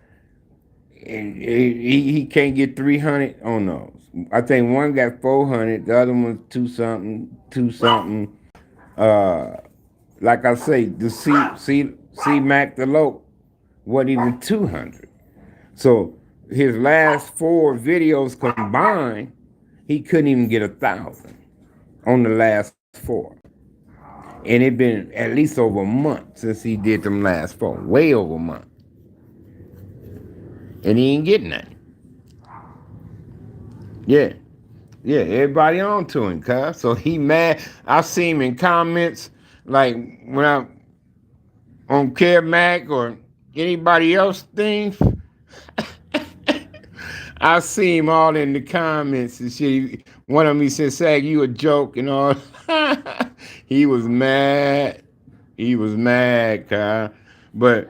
And he can't get 300 on those. I think one got 400, the other one's two something. Like I say, the C Mac the Loc wasn't even 200. So his last 4 videos combined, he couldn't even get 1,000 on the last 4. And it been at least over a month since he did them last 4. Way over a month. And he ain't getting nothing. Yeah. Yeah, everybody on to him, cuz. So he mad. I see him in comments, like when I on Care Mac or anybody else things. I see him all in the comments and shit. One of them, he said, Sag, you a joke and all. He was mad. He was mad, cuz. But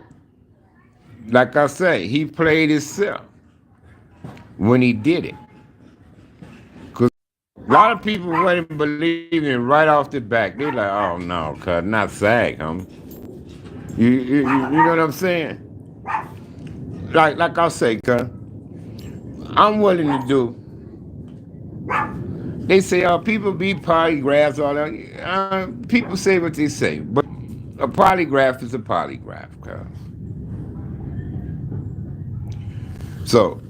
like I say, he played himself when he did it. Cause a lot of people wasn't believing right off the back. They like, oh no, cuz not Sag, homie. You know what I'm saying? Like I say, cuz I'm willing to do. They say, people be polygraphs, all that. People say what they say, but A polygraph is a polygraph, cuz. So,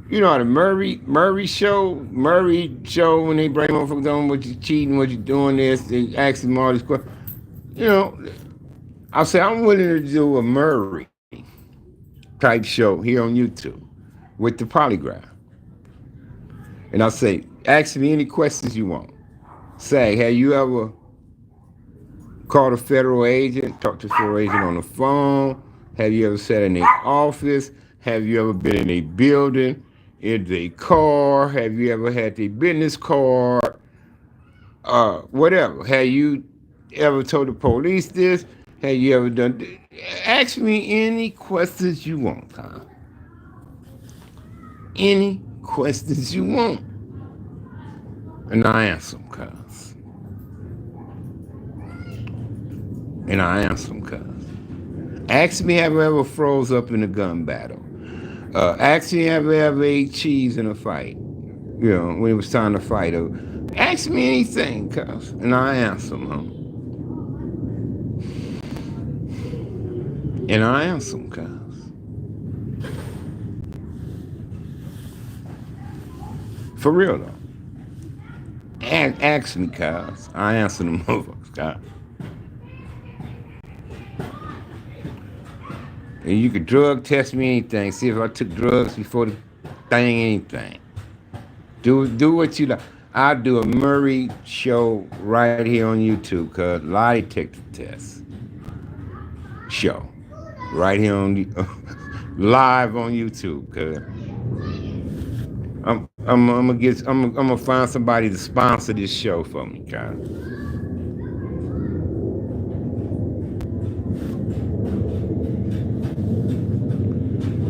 you know how the Murray show when they bring motherfuckers on, what you cheating, what you doing this, they ask them all these questions. You know, I say I'm willing to do a Murray type show here on YouTube with the polygraph. And I say, ask me any questions you want. Say, have you ever called a federal agent, talked to a federal agent on the phone? Have you ever sat in their office? Have you ever been in a building, in a car? Have you ever had their business card? Whatever. Have you ever told the police this? Have you ever done this? Ask me any questions you want, Tom. Any questions you want. And I answer them, cuz. And I answer them, cuz. Ask me have I ever froze up in a gun battle. Ask me have I ever ate cheese in a fight. You know, when it was time to fight. Ask me anything, cuz. And I answer them, huh? And I answer them, cuz. For real, though. And ask me, cuz. I answer them motherfuckers, cuz. And you could drug test me anything. See if I took drugs before the thing, anything. Do what you like. I'll do a Murray show right here on YouTube, cuz. Lie detector test show. Right here on live on YouTube, cuz. I'm gonna find somebody to sponsor this show for me, cuz.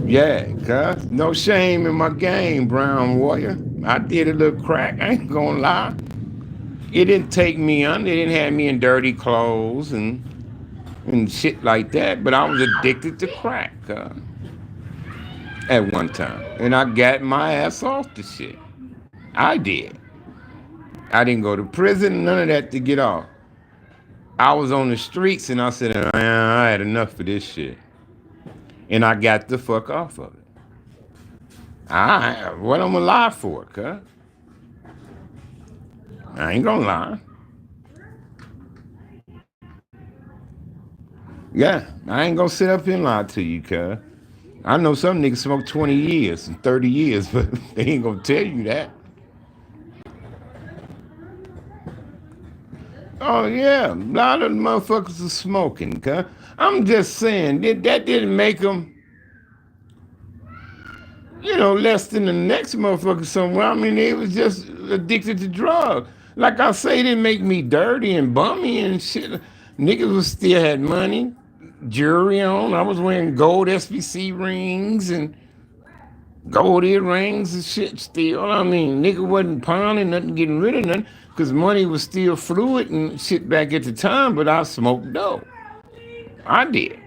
Yeah, cuz. No shame in my game, Brown Warrior. I did a little crack, I ain't gonna lie. It didn't take me under, it didn't have me in dirty clothes and shit like that, but I was addicted to crack, at one time. And I got my ass off the shit. I did. I didn't go to prison, none of that to get off. I was on the streets and I said, I had enough of this shit. And I got the fuck off of it. What I'm gonna lie for, cuz? I ain't gonna lie. Yeah, I ain't gonna sit up here and lie to you, cuz. I know some niggas smoke 20 years and 30 years, but they ain't gonna tell you that. Oh, yeah, a lot of motherfuckers are smoking, cuz. I'm just saying, that didn't make them, less than the next motherfucker somewhere. I mean, they was just addicted to drugs. Like I say, it didn't make me dirty and bummy and shit. Niggas was still had money, jewelry on. I was wearing gold SBC rings and gold earrings and shit still. I mean, nigga wasn't pawning nothing, getting rid of nothing, because money was still fluid and shit back at the time, but I smoked dope. I did.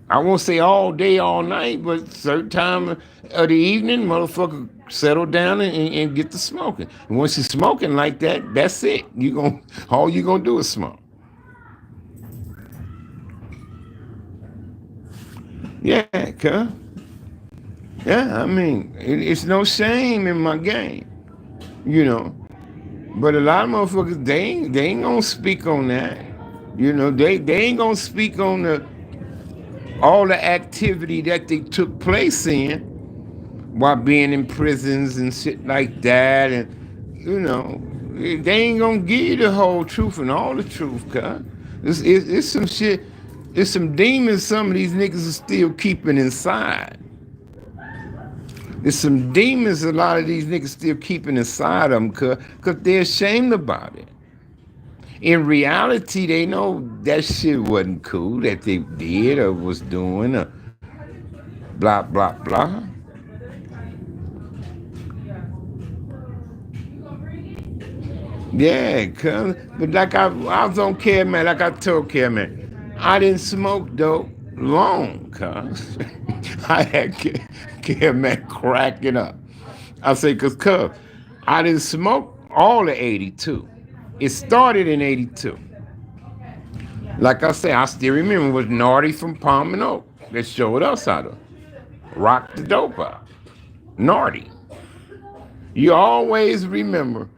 I won't say all day, all night, but certain time of the evening, motherfucker settle down and get to smoking. And once you're smoking like that, that's it. All you gonna do is smoke. Yeah, cuz. Yeah, I mean, it's no shame in my game, But a lot of motherfuckers, they ain't gonna speak on that. They ain't gonna speak on all the activity that they took place in while being in prisons and shit like that. And, they ain't gonna give you the whole truth and all the truth, cuz. It's some shit, it's some demons some of these niggas are still keeping inside. There's some demons a lot of these niggas still keeping inside them because they're ashamed about it. In reality, they know that shit wasn't cool that they did or was doing or blah, blah, blah. Yeah, cuz. But like I was on Care Man, like I told Care Man, I didn't smoke dope long, cuz. I had Care Man cracking up. I say, cuz I didn't smoke all of 82. It started in 82. Like I say, I still remember it was Nardy from Palm and Oak that showed us how to rock the dope out. Nardy. You always remember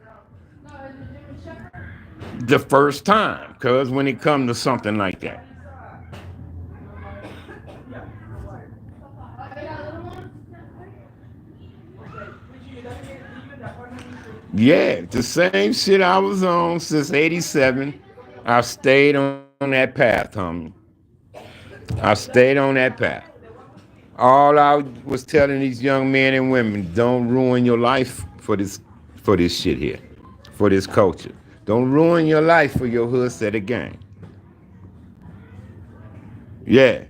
the first time, cause when it comes to something like that. Yeah, the same shit I was on since '87. I stayed on that path, homie. I stayed on that path. All I was telling these young men and women, don't ruin your life for this shit here, for this culture. Don't ruin your life for your hood set of gang. Yeah.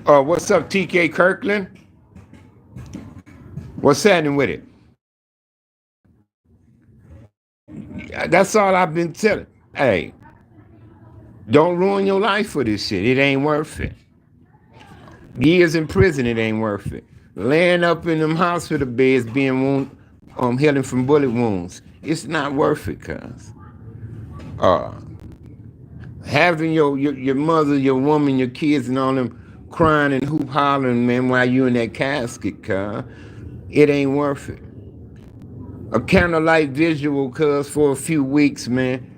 What's up, TK Kirkland? What's happening with it? That's all I've been telling. Hey, don't ruin your life for this shit. It ain't worth it. Years in prison, it ain't worth it. Laying up in them hospital beds healing from bullet wounds, it's not worth it, cuz. Uh, Having your mother, your woman, your kids, and all them crying and hoop hollering, man, while you in that casket, cuz, it ain't worth it. A candlelight visual, cuz, for a few weeks, man.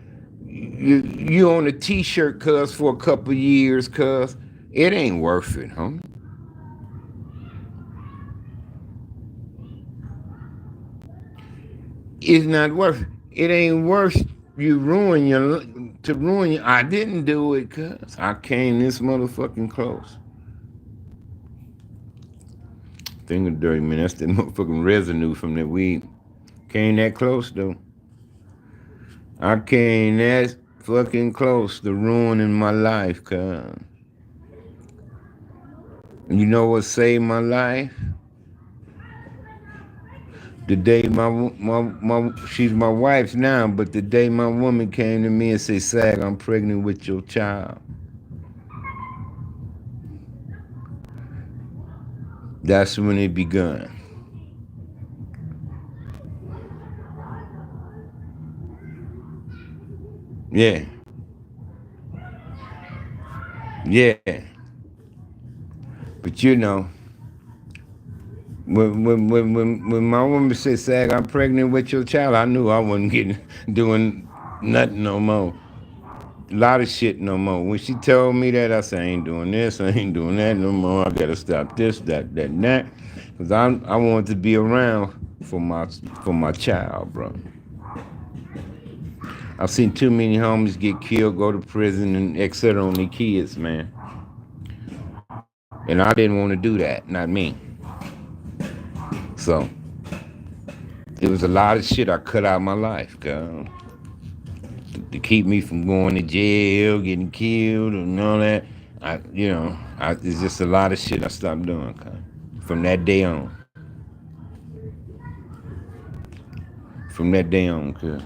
You on a t-shirt, cuz, for a couple years, cuz. It ain't worth it, homie. It's not worth it. It ain't worth you ruin your. I didn't do it, cuz I came this motherfucking close. Finger dirty, man. That's the motherfucking residue from that weed. Came that close, though. I came that fucking close to ruining my life, cuz. You know what saved my life? The day she's my wife now, but the day my woman came to me and said, Sag, I'm pregnant with your child. That's when it begun. Yeah. Yeah. But you know, when my woman said, Sag, I'm pregnant with your child, I knew I wasn't doing nothing no more. A lot of shit no more. When she told me that, I said, I ain't doing this, I ain't doing that no more. I gotta stop this, that, and that. Because I wanted to be around for my child, bro. I've seen too many homies get killed, go to prison, and etc. on their kids, man. And I didn't want to do that, not me. So it was a lot of shit I cut out of my life, girl, to keep me from going to jail, getting killed, and all that. It's just a lot of shit I stopped doing, girl, from that day on. From that day on, girl.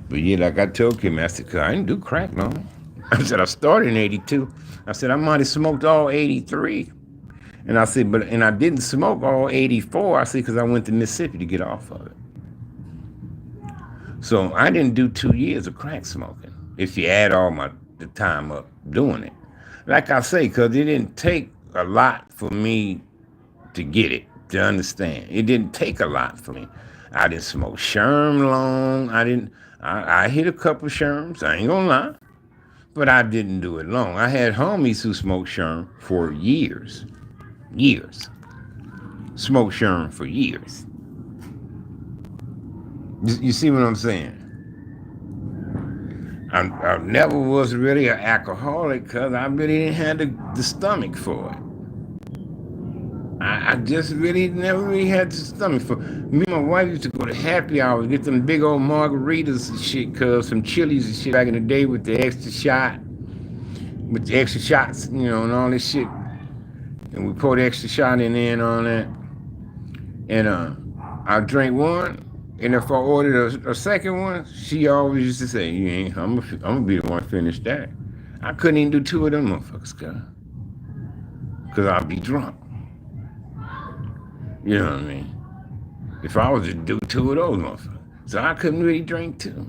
But yeah, like I told Kim, I said, 'Cause I didn't do crack, no. I said, I started in 82. I said, I might have smoked all 83. And I said, and I didn't smoke all 84. I said, because I went to Mississippi to get off of it. So I didn't do 2 years of crack smoking, if you add the time up doing it. Like I say, because it didn't take a lot for me to get it, to understand. It didn't take a lot for me. I didn't smoke Sherm long. I hit a couple Sherms, I ain't gonna lie. But I didn't do it long. I had homies who smoked Sherm for years. Years. Smoked Sherm for years. You see what I'm saying? I never was really an alcoholic because I really didn't have the stomach for it. I just really never really had the stomach for it. Me and my wife used to go to happy hours, get them big old margaritas and shit, cuz some chilies and shit back in the day with the extra shot, with the extra shots, and all this shit. And we pour the extra shot in there and all that. And I drank one. And if I ordered a second one, she always used to say, "You ain't. I'm gonna be the one to finish that." I couldn't even do two of them motherfuckers, cause I'd be drunk. You know what I mean? if I was to do two of those motherfuckers. So I couldn't really drink two.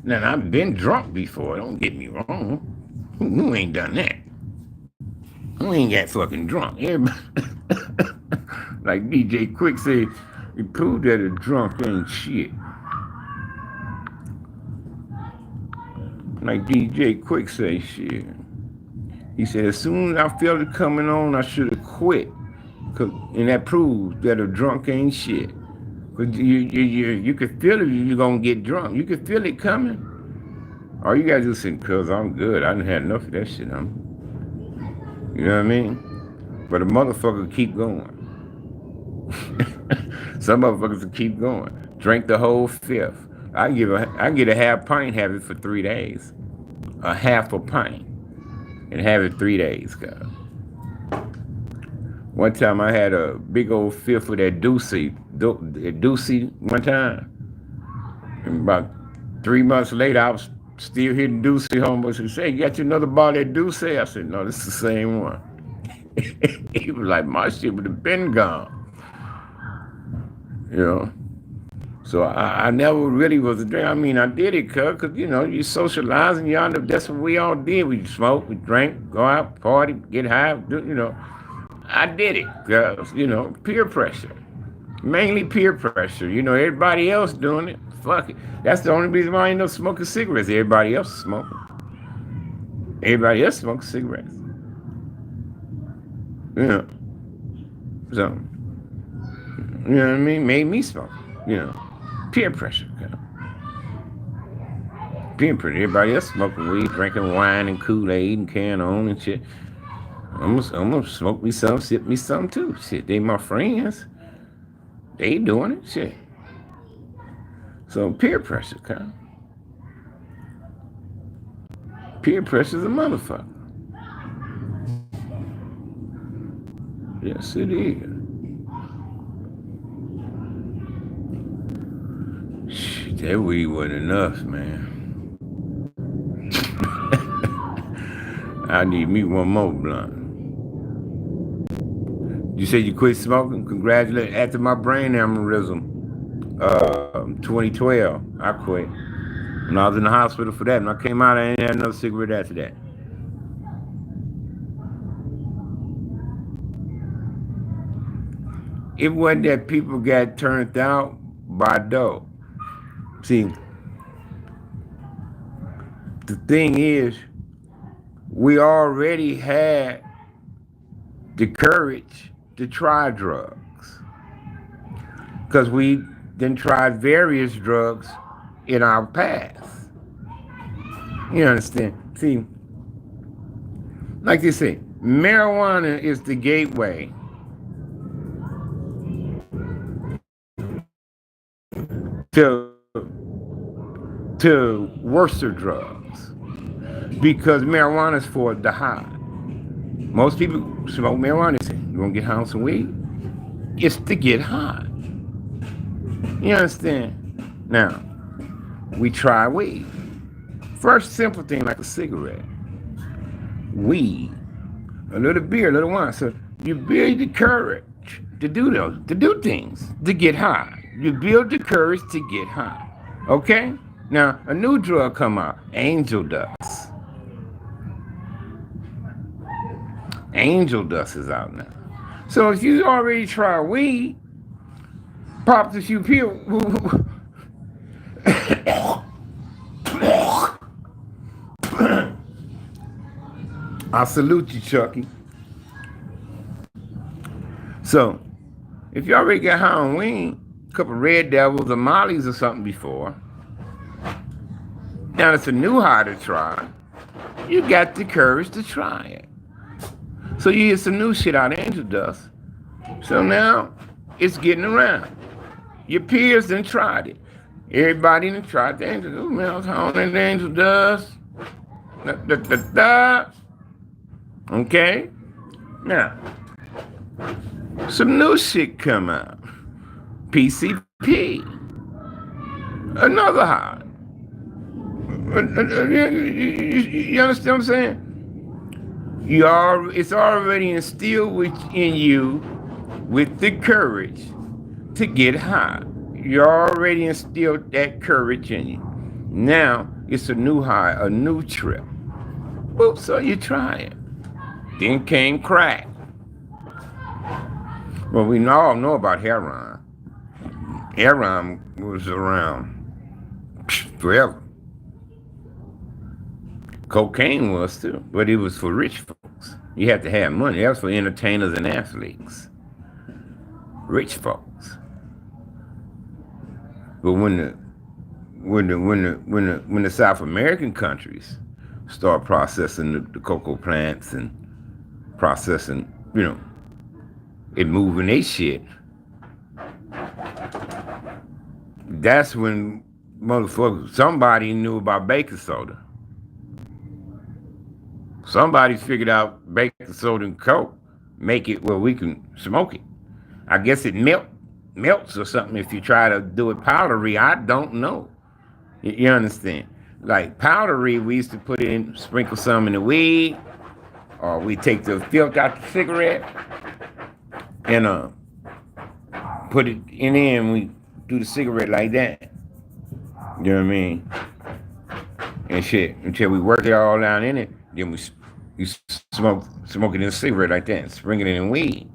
Now, I've been drunk before, don't get me wrong. Who ain't done that? Who ain't got fucking drunk? Everybody, like DJ Quick said, you proved that a drunk ain't shit. Like DJ Quick say, shit. He said, as soon as I felt it coming on, I should have quit. And that proves that a drunk ain't shit. Cause you can feel it, you're gonna get drunk. You can feel it coming. All you gotta do is say, cause I'm good. I done had enough of that shit. You know what I mean? But a motherfucker keep going. Some motherfuckers will keep going. Drink the whole fifth. I get a half pint, have it for 3 days. A half a pint. And have it 3 days, guys. One time I had a big old fifth of that Doocy one time. And about 3 months later, I was still hitting Doocy home. He said, you got you another bottle of Doocy? I said, no, this is the same one. He was like, my shit would have been gone. You know? So I never really was a drinker. I mean, I did it, cause you know, you socializing, y'all know that's what we all did. We smoke, we drank, go out, party, get high, you know. I did it, cause, you know, peer pressure. Mainly peer pressure. You know, everybody else doing it. Fuck it. That's the only reason why I ain't no smoking cigarettes. Everybody else is smoking. Everybody else smoking cigarettes. You know. So, you know what I mean? Made me smoke. You know. Peer pressure. You know? Peer pressure. Everybody else smoking weed, drinking wine and Kool-Aid and carrying on and shit. I'm gonna smoke me some, sip me some too. Shit, they my friends. They doing it. Shit. So peer pressure, kind. Peer pressure's a motherfucker. Yes, it is. Shit, that weed wasn't enough, man. I need me one more blunt. You said you quit smoking? Congratulations. After my brain aneurysm, 2012, I quit. And I was in the hospital for that. And I came out, I ain't had another cigarette after that. It wasn't that people got turned out by dope. See, the thing is, we already had the courage to try drugs. Because we then tried various drugs in our past. You understand? See, like they say, marijuana is the gateway to worser drugs. Because marijuana is for the high. Most people smoke marijuana. They say, you want to get high on some weed? It's to get high. You understand? Now, we try weed. First simple thing like a cigarette. Weed. A little beer, a little wine. So you build the courage to do things, to get high. You build the courage to get high. Okay? Now, a new drug come out, angel dust. Angel dust is out now. So if you already try weed, pop a few pills. I salute you, Chucky. So, if you already got high on weed, a couple of Red Devils or Mollies or something before, now it's a new high to try, you got the courage to try it. So you get some new shit out of angel dust. So now it's getting around. Your peers done tried it. Everybody done tried the angel dust. Oh man, I was on that angel dust. Okay? Now, some new shit come out. PCP. Another high. You understand what I'm saying? It's already instilled in you with the courage to get high. You already instilled that courage in you. Now it's a new high, a new trip. Well, so you try it. Then came crack. Well, we all know about heroin. Heroin was around forever. Cocaine was too, but it was for rich folks. You had to have money. That was for entertainers and athletes. Rich folks. But when the South American countries start processing the cocoa plants and processing, and moving their shit, that's when somebody knew about baking soda. Somebody figured out baking soda and coke, make it where we can smoke it. I guess it melts or something if you try to do it powdery. I don't know. You understand? Like powdery, we used to put it in, sprinkle some in the weed, or we take the filth out the cigarette and put it in there and we do the cigarette like that. You know what I mean? And shit, until we work it all down in it, then you smoke it in a cigarette like that, sprinkle it in weed.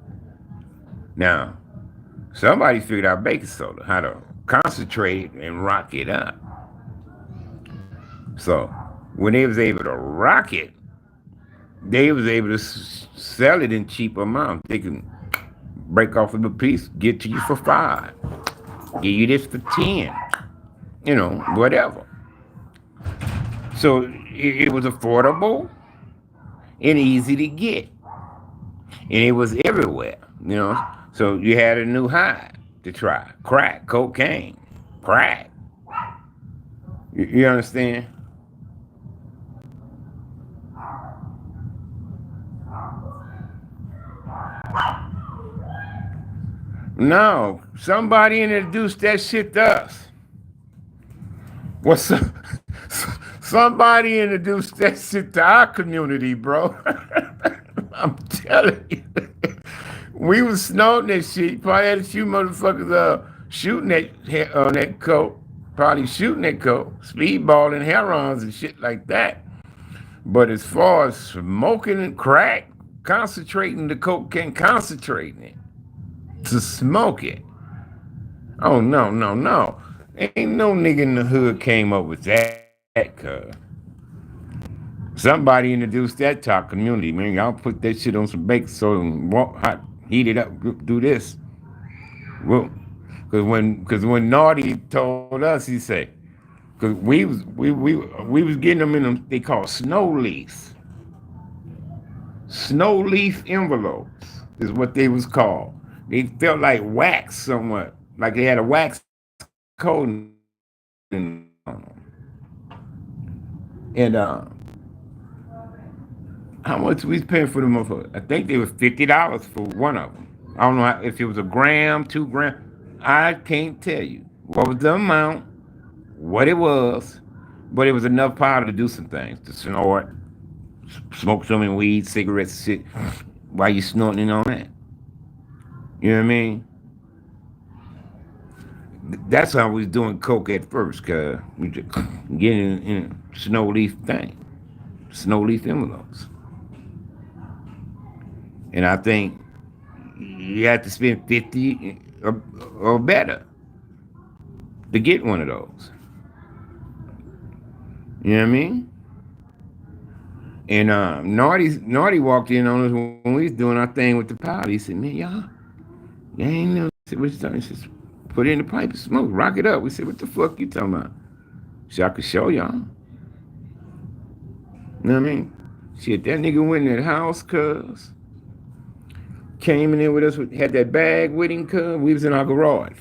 Now, somebody figured out baking soda, how to concentrate it and rock it up. So when they was able to rock it, they was able to sell it in cheap amount. They can break off of a piece, get to you for $5, give you this for $10, whatever. So it was affordable and easy to get, and it was everywhere. So you had a new high to try: crack, cocaine, crack. You understand? No, somebody introduced that shit to us. What's up? Somebody introduced that shit to our community, bro. I'm telling you. We was snorting that shit. You probably had a few motherfuckers shooting that coke. Probably shooting that coke, speedballing heroins and shit like that. But as far as smoking and crack, concentrating the cocaine, concentrating it to smoke it. Oh, no. Ain't no nigga in the hood came up with that, cuz. Somebody introduced that to our community, man. Y'all put that shit on some baking soda and heat it up, do this. Well, because when Naughty told us, he said, because we was getting them in them, they call snow leaf. Snow leaf envelopes is what they was called. They felt like wax somewhat, like they had a wax coating on them. And how much we paying for them? I think they were $50 for one of them. I don't know if it was a gram, 2 grams. I can't tell you what was the amount, what it was, but it was enough powder to do some things, to snort, smoke some weed, cigarettes, shit, while you snorting and all that. You know what I mean? That's how we was doing coke at first, cuz we just getting in a snow leaf thing, snow leaf envelopes. And I think you have to spend 50 or better to get one of those. You know what I mean? And Naughty walked in on us when we was doing our thing with the powder. He said, "Man, y'all ain't no." I said, "What you talking?" He said, "Put it in the pipe and smoke, rock it up." We said, "What the fuck you talking about?" So I could show y'all. You know what I mean? Shit, that nigga went in that house, cuz. Came in there with us, had that bag with him, cuz. We was in our garage.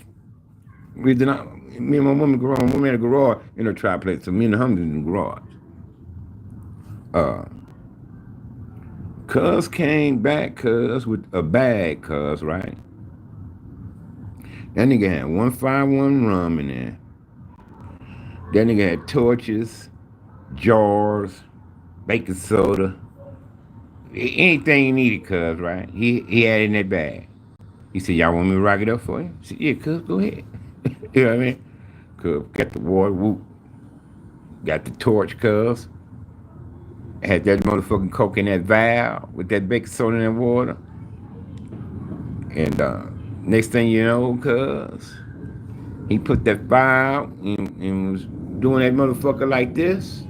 Me and my woman garage. My woman had a garage in her triplex, so me and the homies in the garage. Cuz came back, cuz, with a bag, cuz, right? That nigga had 151 rum in there. That nigga had torches, jars, baking soda, anything you needed, cuz, right? He had it in that bag. He said, y'all want me to rock it up for you? I said, yeah, cuz, go ahead. You know what I mean? Cuz, got the water, whoop. Got the torch, cuz. Had that motherfucking coke in that valve with that baking soda in that water. And next thing you know, cuz, he put that fire out and was doing that motherfucker like this.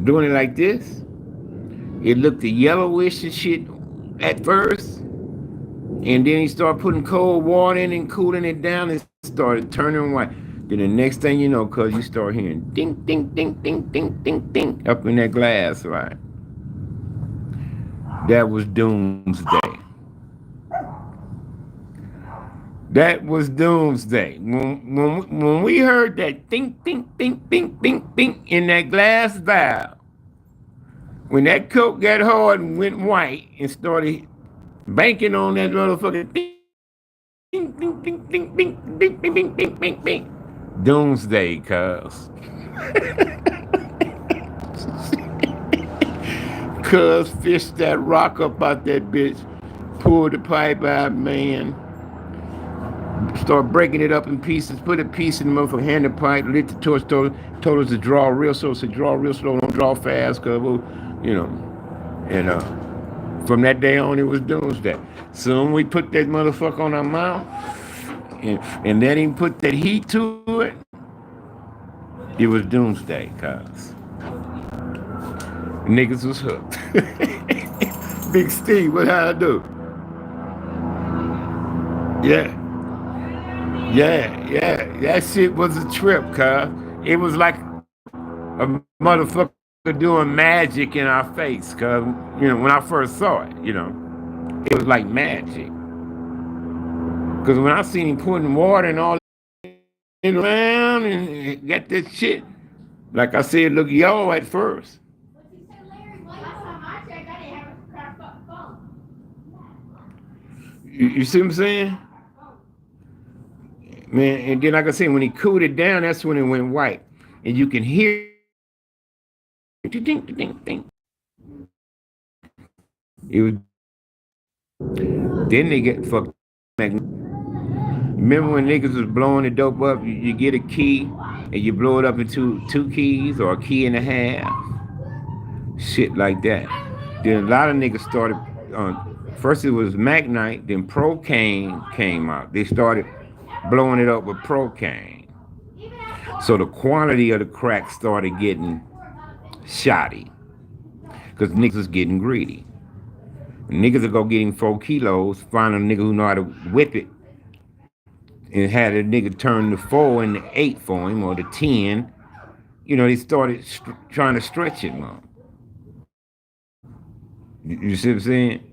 Doing it like this. It looked yellowish and shit at first. And then he started putting cold water in and cooling it down and started turning white. Then the next thing you know, cuz you start hearing ding, ding, ding, ding, ding, ding, ding up in that glass, right? That was doomsday. That was doomsday. When we heard that ding, ding, ding, ding, ding, ding in that glass valve, when that coke got hard and went white and started banking on that motherfucker, ding, ding, ding, ding, ding, ding, ding, ding, ding, ding, ding, ding. Doomsday, cuz. Cuz fished that rock up out that bitch, pulled the pipe out, man. Start breaking it up in pieces, put a piece in the motherfucker, hand the pipe, lit the torch, told us to draw real slow, so draw real slow, don't draw fast, cuz, you know. And from that day on, it was doomsday. Soon we put that motherfucker on our mouth, and then he put that heat to it. It was doomsday, cuz. Niggas was hooked. Big Steve, what how I do? Yeah. Yeah. That shit was a trip, cuz. It was like a motherfucker doing magic in our face, cuz, when I first saw it, it was like magic. Because when I seen him putting water and all around and got that shit, like I said, it looked yellow at first. You see what I'm saying? Man, and then like I said, when he cooled it down, that's when it went white. And you can hear ding, ding, ding. It was then they get fucked. Remember when niggas was blowing the dope up, you get a key and you blow it up into 2 keys or a key and a half. Shit like that. Then a lot of niggas started first it was Magnite, then Procaine came out. They started blowing it up with Procaine. So the quantity of the crack started getting shoddy. Because niggas was getting greedy. Niggas will go getting 4 kilos, find a nigga who know how to whip it, and had a nigga turn the 4 into 8 for him, or the 10. They started trying to stretch it, man. You see what I'm saying?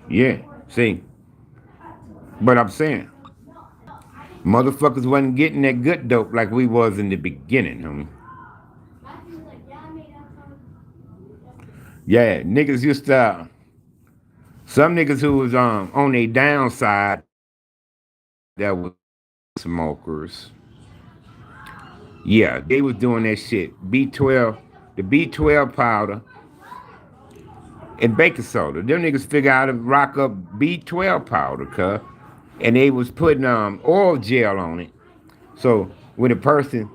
Yeah, see. But I'm saying, motherfuckers wasn't getting that good dope like we was in the beginning, homie. Yeah, niggas used to, some niggas who was on their downside, that was smokers. Yeah, they was doing that shit. B12, the B12 powder, and baking soda. Them niggas figure out how to rock up B12 powder, cuz. And they was putting oil gel on it. So when a person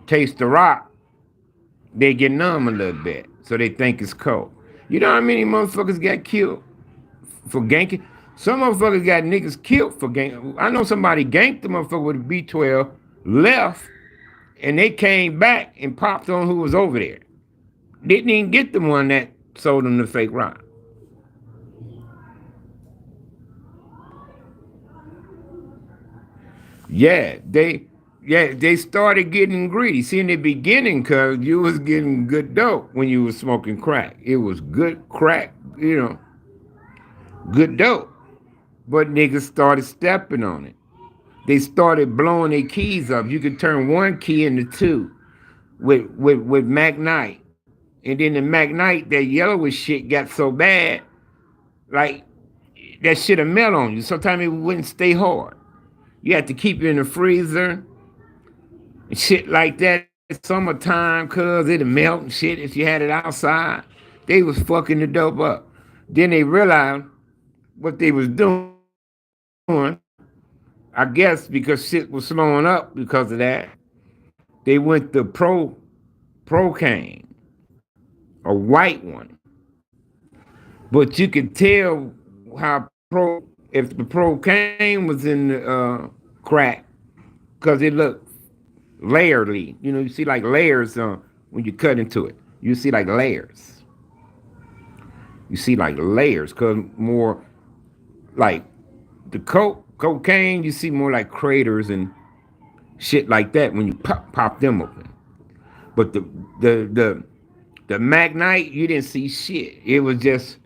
taste the rock, they get numb a little bit. So they think it's cold. You know how many motherfuckers got killed for ganking? Some motherfuckers got niggas killed for ganking. I know somebody ganked the motherfucker with a B12, left, and they came back and popped on who was over there. Didn't even get the one that sold them the fake rock. Yeah, they started getting greedy. See, in the beginning, cuz you was getting good dope when you was smoking crack. It was good crack, good dope. But niggas started stepping on it. They started blowing their keys up. You could turn 1 key into 2 with Magnite. And then the Magnite, that yellowish shit got so bad, like that shit'll melt on you. Sometimes it wouldn't stay hard. You had to keep it in the freezer and shit like that. Summertime, cuz it'd melt and shit if you had it outside. They was fucking the dope up. Then they realized what they was doing. I guess because shit was slowing up because of that, they went to Procaine, a white one. But you could tell how if the Procaine was in the crack, because it looked layerly. You know, you see like layers when you cut into it. You see like layers. You see like layers, cause more like the cocaine. You see more like craters and shit like that when you pop them open. But the the the Magnite, you didn't see shit. It was just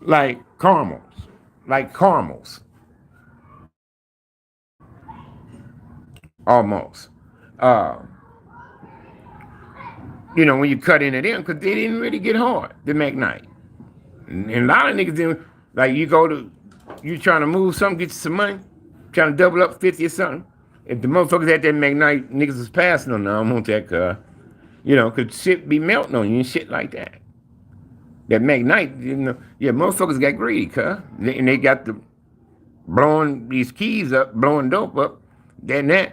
like caramels, like caramels, almost. Uh, you know, when you cut into them, because they didn't really get hard, the Magnite. And a lot of niggas didn't, like you trying to move something, get you some money, trying to double up 50 or something. If the motherfuckers at that Magnite, niggas was passing on, no, I don't want that car. You know, because shit be melting on you and shit like that. That Magnite, you know, yeah, motherfuckers got greedy, cuz. And they got the blowing these keys up, blowing dope up, that and that.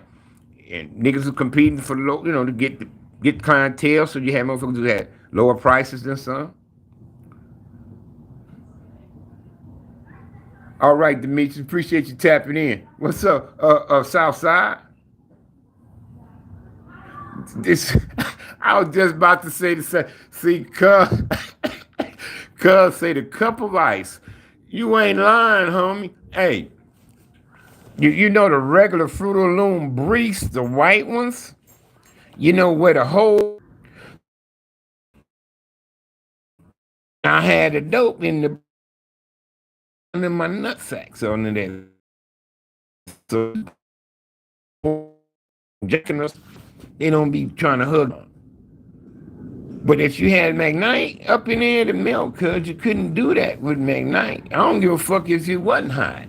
And niggas were competing for low, you know, to get clientele. So you had motherfuckers who had lower prices than some. All right, Demetrius, appreciate you tapping in. What's up, Southside? This, I was just about to say the same. See, cuz say the cup of ice. You ain't lying, homie. Hey, you know the regular Fruit of the Loom briefs, the white ones? You know where the hole, I had the dope in the under my nutsack, so under there. So jacking us, they don't be trying to hug. But if you had Magnite up in there to melt, cuz you couldn't do that with Magnite. I don't give a fuck if it wasn't hot.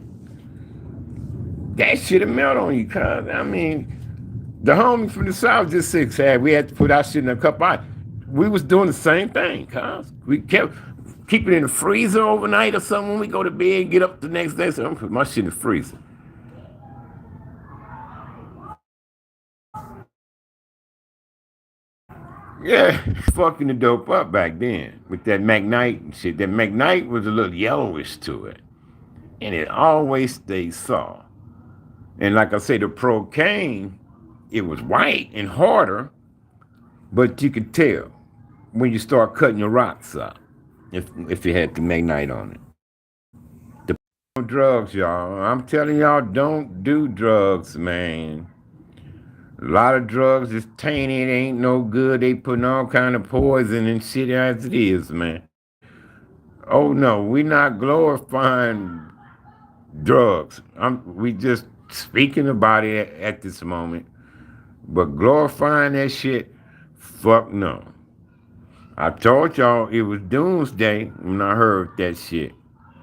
That shit would melt on you, cuz. I mean, the homie from the South just said we had to put our shit in a cup of ice. We was doing the same thing, cuz. We kept keep it in the freezer overnight or something when we go to bed, get up the next day, so I'm put my shit in the freezer. Yeah, fucking the dope up back then with that Magnite and shit. That Magnite was a little yellowish to it. And it always stayed soft. And like I say, the Procaine, it was white and harder, but you could tell when you start cutting your rocks up if you had the Magnite on it. The drugs, y'all. I'm telling y'all, don't do drugs, man. A lot of drugs is tainted, ain't no good. They putting all kind of poison and shit as it is, man. Oh no, we not glorifying drugs. We just speaking about it at this moment. But glorifying that shit, fuck no. I told y'all it was doomsday when I heard that shit.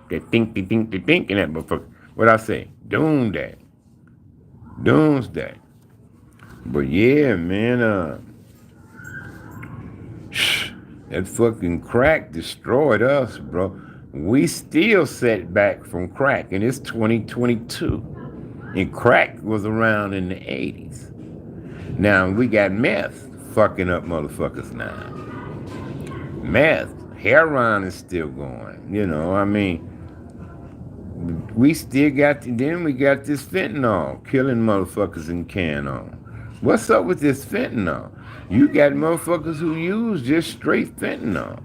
That think, and that motherfucker. What I say? Doomsday. Doomsday. But yeah, man, that fucking crack destroyed us, bro. We still set back from crack, and it's 2022. And crack was around in the 80s. Now we got meth fucking up motherfuckers now. Meth, heroin is still going. You know, I mean, we still got, then we got this fentanyl killing motherfuckers in Canon. What's up with this fentanyl? You got motherfuckers who use just straight fentanyl.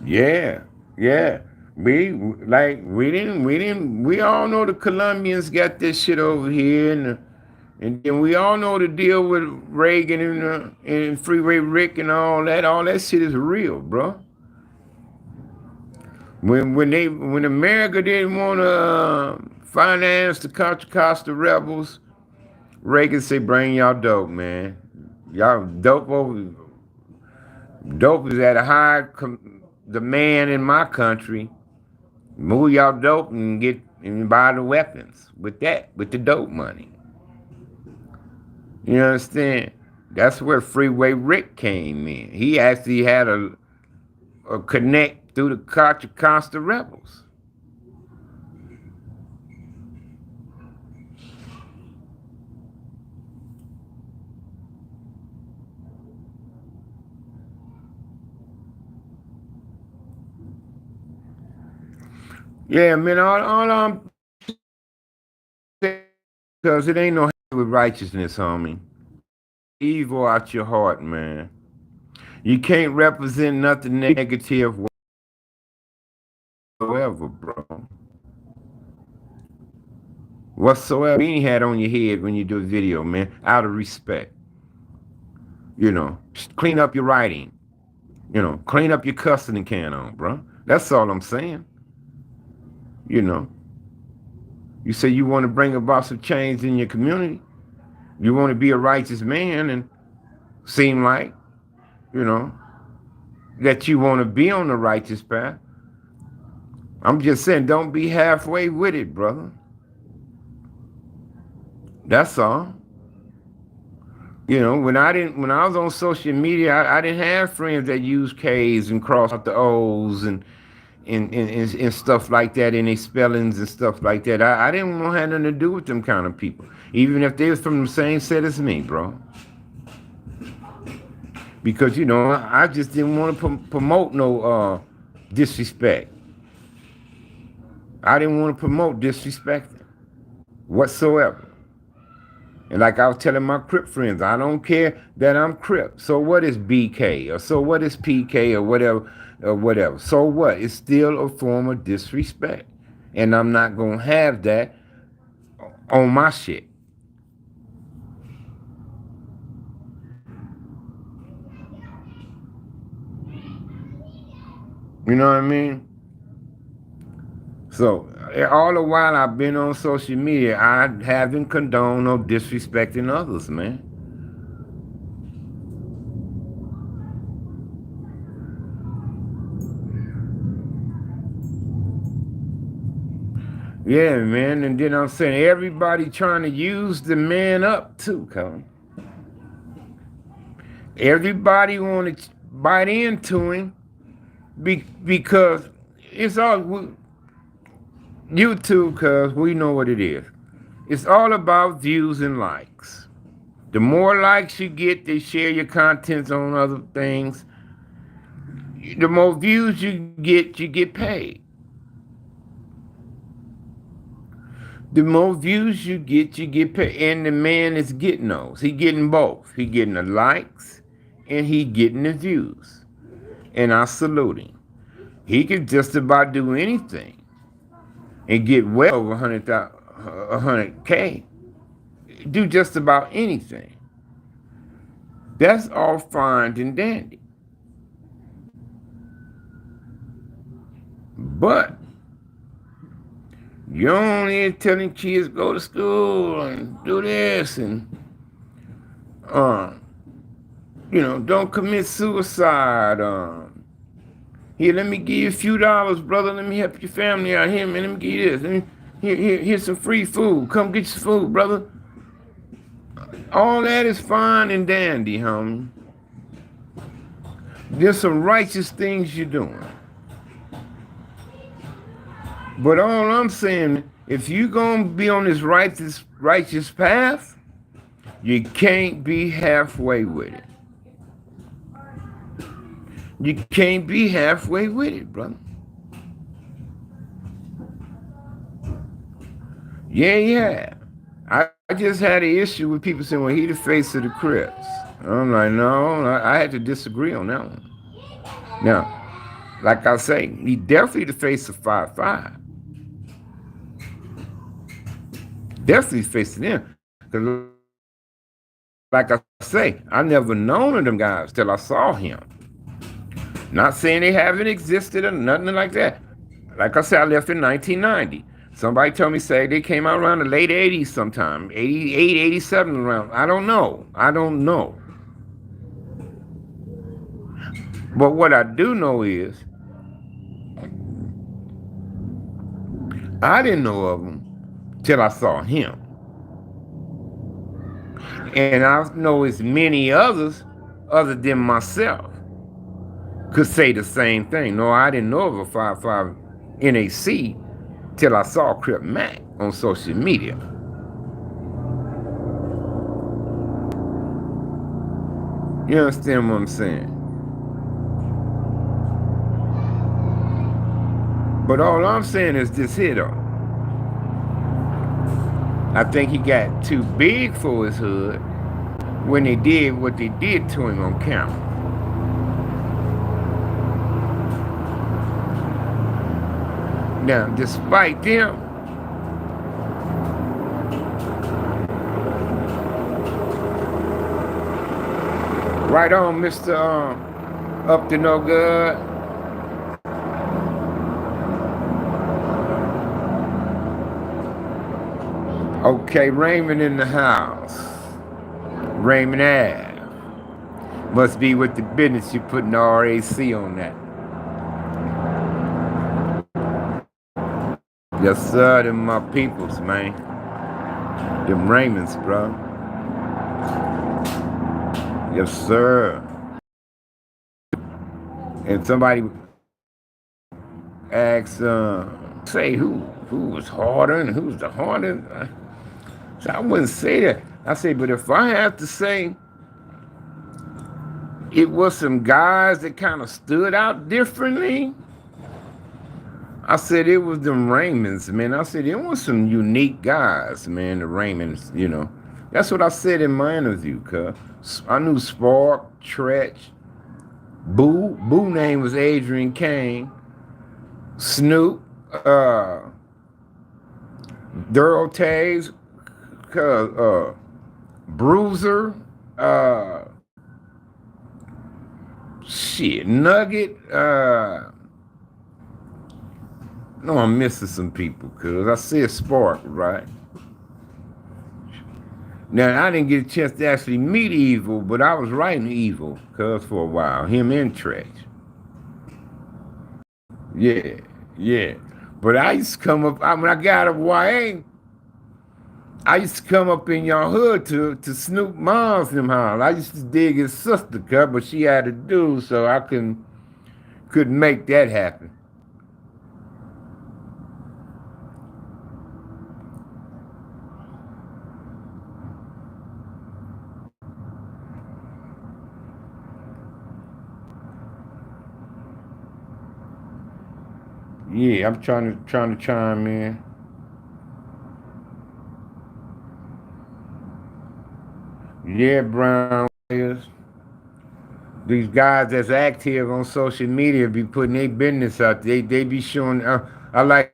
Yeah, yeah. We all know the Colombians got this shit over here, and then we all know the deal with Reagan and Freeway Rick and all that. All that shit is real, bro. When America didn't want to finance the Contra Costa rebels, Reagan said, "Bring y'all dope, man. Y'all dope is at a high demand in my country. Move y'all dope and get and buy the weapons with that, with the dope money. You understand? That's where Freeway Rick came in. He actually had a connect through the Contra Costa rebels. Yeah, man, all I'm saying, because it ain't no with righteousness, homie. Evil out your heart, man. You can't represent nothing negative whatsoever, bro. Whatsoever you ain't had on your head when you do a video, man, out of respect. You know, clean up your writing. You know, clean up your cussing and can on, bro. That's all I'm saying. You know, you say you want to bring about some change in your community. You want to be a righteous man and seem like, you know, that you want to be on the righteous path. I'm just saying, don't be halfway with it, brother. That's all. You know, when I was on social media, I didn't have friends that used K's and crossed out the O's and stuff like that, and their spellings and stuff like that. I didn't want to have nothing to do with them kind of people, even if they was from the same set as me, bro. Because you know, I just didn't want to promote no disrespect. I didn't want to promote disrespecting whatsoever. And like I was telling my Crip friends, I don't care that I'm Crip. So what is BK? Or so what is PK or whatever or whatever? So what? It's still a form of disrespect. And I'm not gonna have that on my shit. You know what I mean? So all the while I've been on social media, I haven't condoned no disrespecting others, man. Yeah, man. And then I'm saying everybody trying to use the man up too, Colin. Everybody want to bite into him because it's all YouTube, cuz we know what it is. It's all about views and likes. The more likes you get, they share your contents on other things. The more views you get paid. The more views you get paid. And the man is getting those. He getting both. He getting the likes and he getting the views. And I salute him. He could just about do anything and get well over 100K. Do just about anything. That's all fine and dandy. But you're only telling kids go to school and do this and you know, don't commit suicide. Here, let me give you a few dollars, brother. Let me help your family out here, man. Let me give you this. Here's some free food. Come get your food, brother. All that is fine and dandy, homie. There's some righteous things you're doing. But all I'm saying, if you're gonna be on this righteous path, you can't be halfway with it. You can't be halfway with it, brother. Yeah. I just had an issue with people saying, well, he the face of the Crips. I'm like, no, I had to disagree on that one. Now, like I say, he definitely the face of 5-5. Definitely facing them. Because like I say, I never known of them guys till I saw him. Not saying they haven't existed or nothing like that. Like I said, I left in 1990. Somebody told me say they came out around the late 80s sometime, 88, 87 around. I don't know. But what I do know is I didn't know of him till I saw him. And I know as many others, other than myself, could say the same thing. No, I didn't know of a 5'5" NAC till I saw Crip Mac on social media. You understand what I'm saying? But all I'm saying is this here though. I think he got too big for his hood when they did what they did to him on camera. Now, despite them, right on, Mr. Up to No Good. Okay, Raymond in the house. Raymond Ave. Must be with the business you putting the RAC on that. Yes, sir, them my peoples, man. Them Raymonds, bro. Yes, sir. And somebody asked, say who was harder and who's the hardest. So I wouldn't say that. I say, but if I have to say, it was some guys that kind of stood out differently. I said it was them Raymonds, man. I said it was some unique guys, man. The Raymonds, you know. That's what I said in my interview, cuz. I knew Spark, Tretch, Boo. Boo name was Adrian Kane. Snoop, Daryl Tays, Bruiser, Nugget, no, I'm missing some people, cuz I said Spark, right? Now, I didn't get a chance to actually meet Evil, but I was writing Evil, cuz, for a while. Him and Tretch. Yeah, yeah. But I used to come up, when I got out of YA, I used to come up in your hood to Snoop Mom's them house. I used to dig his sister, cuz, but she had to do, so I couldn't make that happen. Yeah, I'm trying to chime in. Yeah, Brown Warriors. These guys that's active on social media be putting their business out. They be showing. I like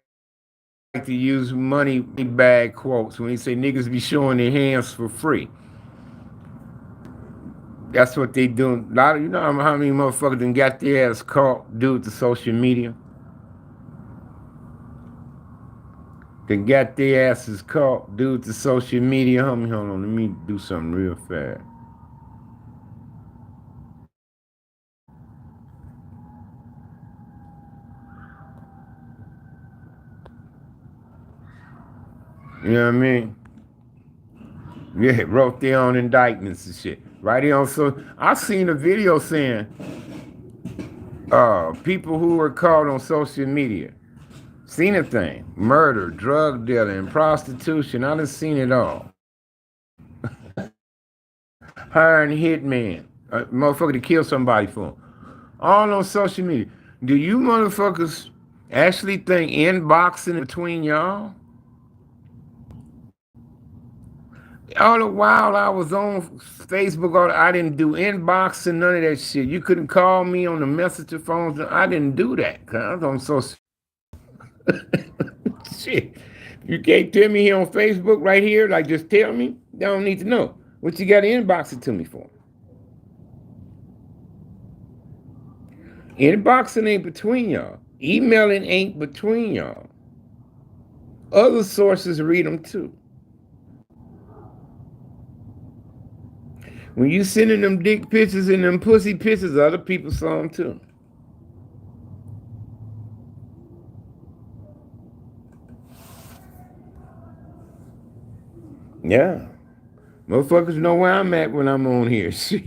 to use money bag quotes when they say niggas be showing their hands for free. That's what they doing. A lot of, you know how many motherfuckers done got their ass caught due to social media. They got their asses caught due to social media. Hold on, let me do something real fast. You know what I mean? Yeah, wrote their own indictments and shit. Right here on, so I seen a video saying people who were caught on social media. Seen a thing. Murder, drug dealing, prostitution. I done seen it all. Hiring hitman. A motherfucker to kill somebody for them. All on social media. Do you motherfuckers actually think inboxing between y'all? All the while I was on Facebook, I didn't do inboxing, none of that shit. You couldn't call me on the messenger phones. I didn't do that. Cause I was on social shit. You can't tell me here on Facebook right here, like just tell me. I don't need to know. What you got to inbox it to me for? Inboxing ain't between y'all. Emailing ain't between y'all. Other sources read them too. When you sending them dick pictures and them pussy pictures, other people saw them too. Yeah. Motherfuckers know where I'm at when I'm on here. Shit.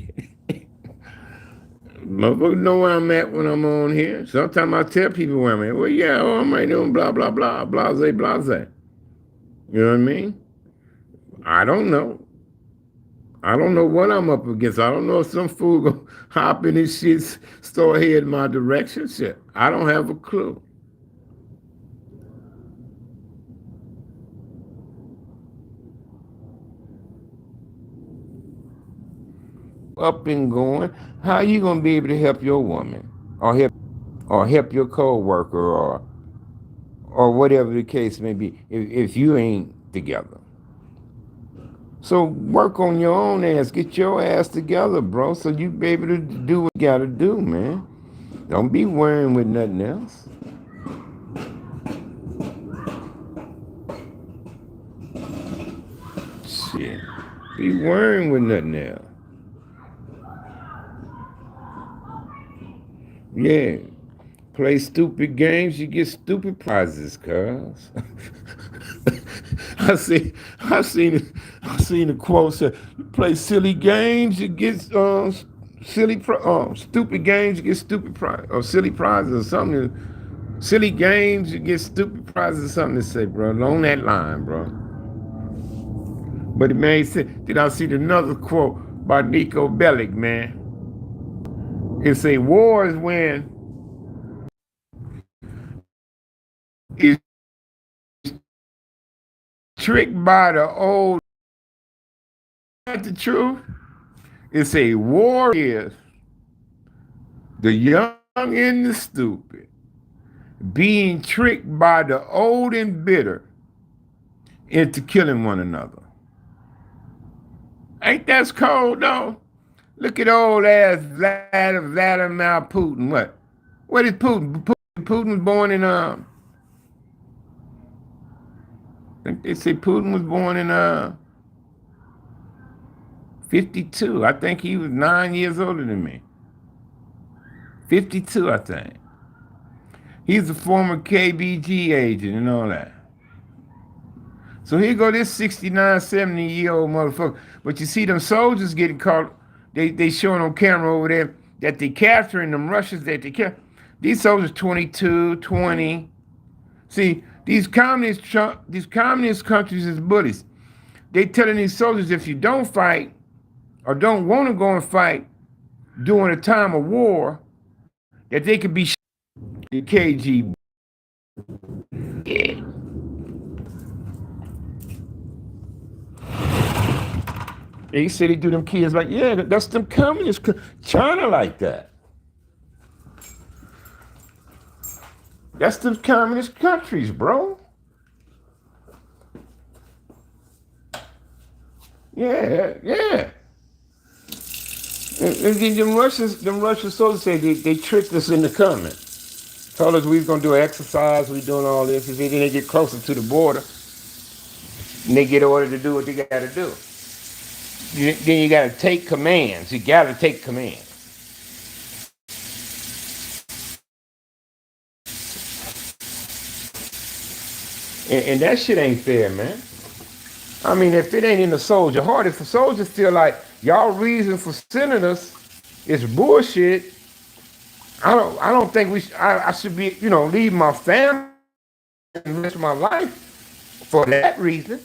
Motherfuckers know where I'm at when I'm on here. Sometimes I tell people where I'm at. Well, yeah, oh, I'm right doing blah, blah, blah, blase, blase. You know what I mean? I don't know. I don't know what I'm up against. I don't know if some fool gonna hop in his shit, start heading my direction. Shit. I don't have a clue. Up and going. How you gonna be able to help your woman? Or help your co-worker or whatever the case may be if you ain't together. So work on your own ass. Get your ass together, bro, so you be able to do what you gotta do, man. Don't be worrying with nothing else. Shit. Be worrying with nothing else. Yeah. Play stupid games, you get stupid prizes, cuz. I seen a quote said, you play silly games, you get stupid games, you get stupid prize or silly prizes or something. Silly games, you get stupid prizes or something to say, bro. Along that line, bro. But it made sense. Did I see another quote by Nico Bellic, man? It say war is when is tricked by the old. That's the truth. It's a war is the young and the stupid being tricked by the old and bitter into killing one another. Ain't that cold though? Look at old ass Vladimir Putin. What? What is Putin? Putin was born in I think they say Putin was born in 52. I think he was 9 years older than me. 52, I think. He's a former KBG agent and all that. So here go this 69, 70-year-old motherfucker. But you see them soldiers getting caught. They showing on camera over there that they capturing them Russians that they capture. These soldiers 22, 20. See, these communist countries is bullies. They telling these soldiers if you don't fight or don't want to go and fight during a time of war, that they could be the KGB. Yeah. They said they do them kids like, yeah, that's them communists. China like that. That's them communist countries, bro. Yeah, yeah. And them Russian soldiers say they tricked us into coming. Told us we was gonna do exercise, we doing all this, and then they get closer to the border, and they get ordered to do what they gotta do. Then you gotta take commands. You gotta take commands. And that shit ain't fair, man. I mean, if it ain't in the soldier heart, if the soldiers feel like y'all reason for sending us is bullshit, I don't think I should be, leave my family and the rest of my life for that reason.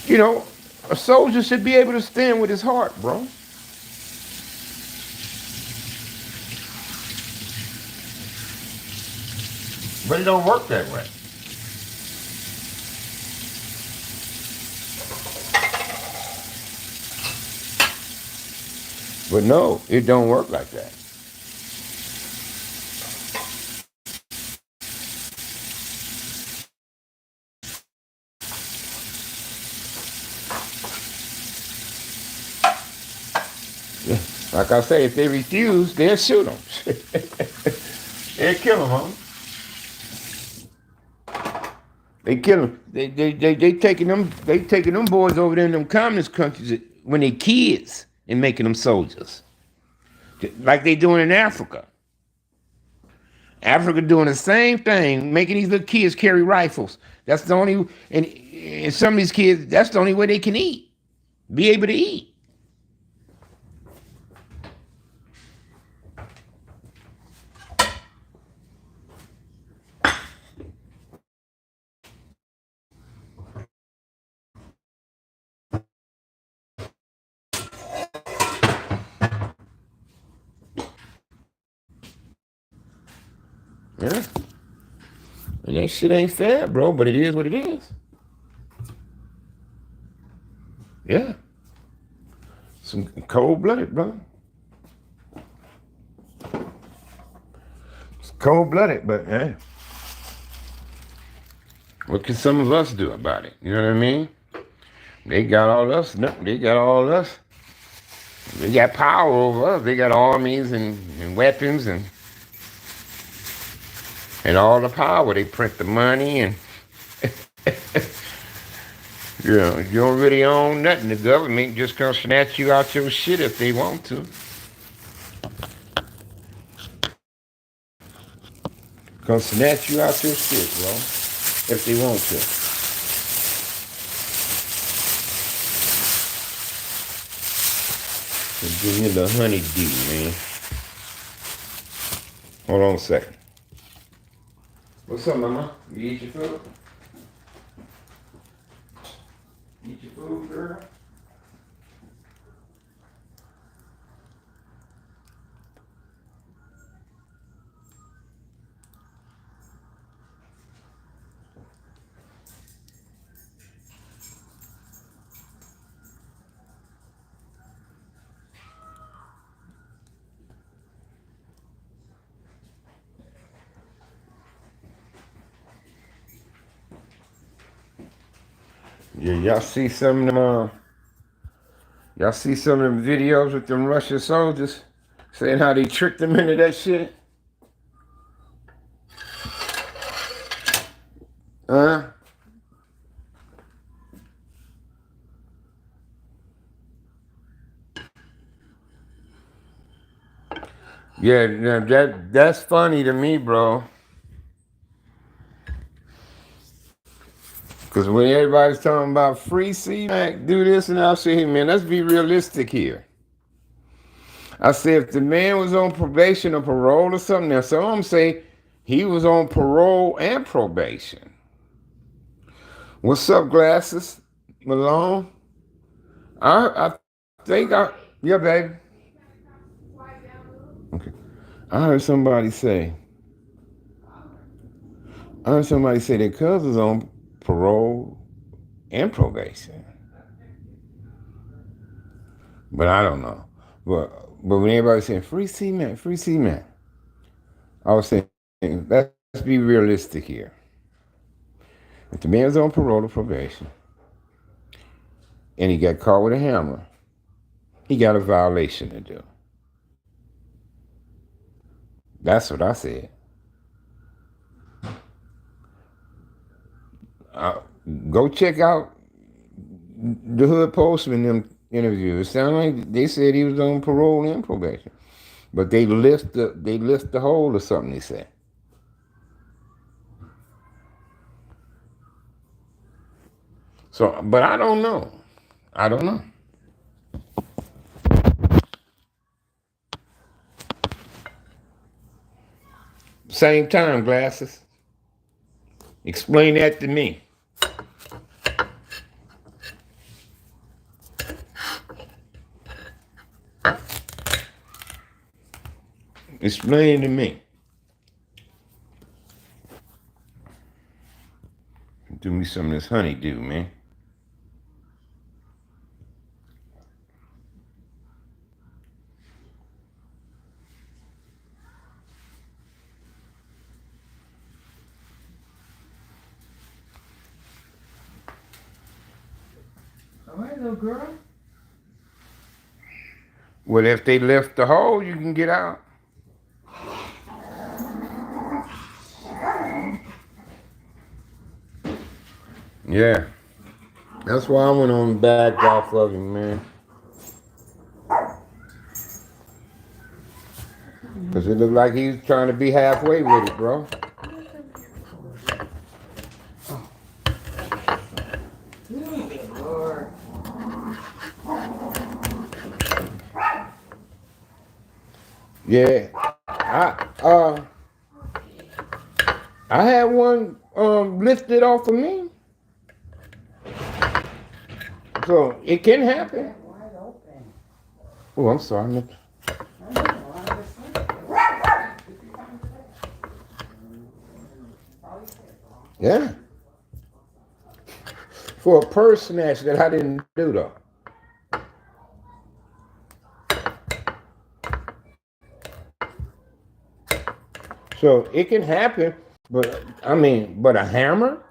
You know, a soldier should be able to stand with his heart, bro. But it don't work that way. But no, it don't work like that. Like I say, if they refuse, they'll shoot them. They'll kill them, huh? They kill them. They taking them boys over there in them communist countries when they kids and making them soldiers, like they doing in Africa. Africa doing the same thing, making these little kids carry rifles. That's the only, and some of these kids, that's the only way they can eat, be able to eat. Yeah. And that shit ain't fair, bro, but it is what it is. Yeah. Some cold blooded, bro. It's cold blooded, but hey. What can some of us do about it? You know what I mean? They got all us. No, they got all us. They got power over us. They got armies and weapons and all the power. They print the money and you know, you don't really own nothing. The government just gonna snatch you out your shit if they want to. Gonna snatch you out your shit, bro, if they want to. Give me the honeydew, man. Hold on a second. What's up, mama? You eat your food? Eat your food, girl? Yeah, y'all see some of them, y'all see some of them videos with them Russian soldiers saying how they tricked them into that shit? Huh? Yeah, that's funny to me, bro. Because when everybody's talking about free C-Mac, do this, and I'll say, hey, man, let's be realistic here. I say if the man was on probation or parole or something, now some of them say he was on parole and probation. What's up, Glasses? Malone? I think yeah, baby. Okay. I heard somebody say, their cousin's on parole and probation. But I don't know. But when everybody's saying free C-Mac, I was saying, let's be realistic here. If the man's on parole or probation and he got caught with a hammer, he got a violation to do. That's what I said. Uh, Go check out the Hood Postman them interviews. It sounded like they said he was on parole and probation, but they list the whole or something. They said. So, but I don't know. I don't know. Same time, Glasses. Explain that to me. Explain to me. Do me some of this honeydew, man. All right, little girl. Well, if they lift the hole, you can get out. Yeah. That's why I went on back off of him, man. Because it looked like he was trying to be halfway with it, bro. Lord. Yeah. I had one lifted off of me. So it can happen. Wide open. Oh, I'm sorry. I know, 100%. Yeah. For a purse snatch that I didn't do though. So it can happen, but I mean, but a hammer?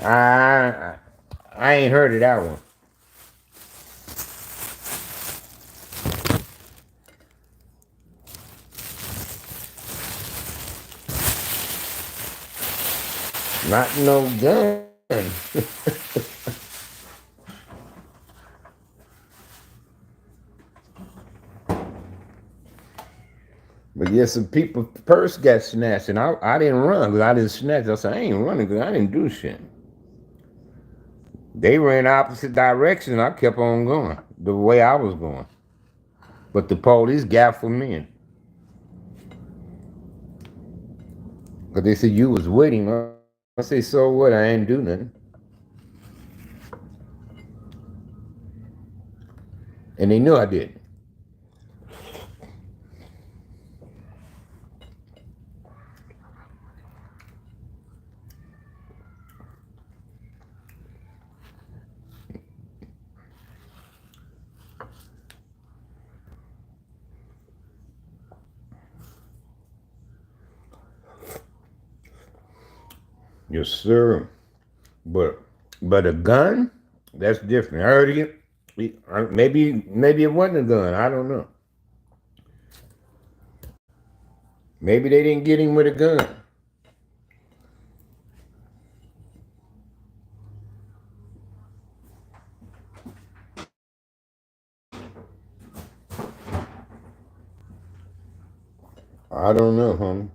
I I ain't heard of that one. Not no gun. But yeah, some people purse got snatched, and I didn't run because I didn't snatch. I said I ain't running because I didn't do shit. They ran opposite direction. I kept on going the way I was going. But the police got for me. Because they said you was waiting. I say, so what? I ain't do nothing. And they knew I did. Yes, sir. But a gun, that's different. I heard it. Maybe it wasn't a gun. I don't know. Maybe they didn't get him with a gun. I don't know, homie.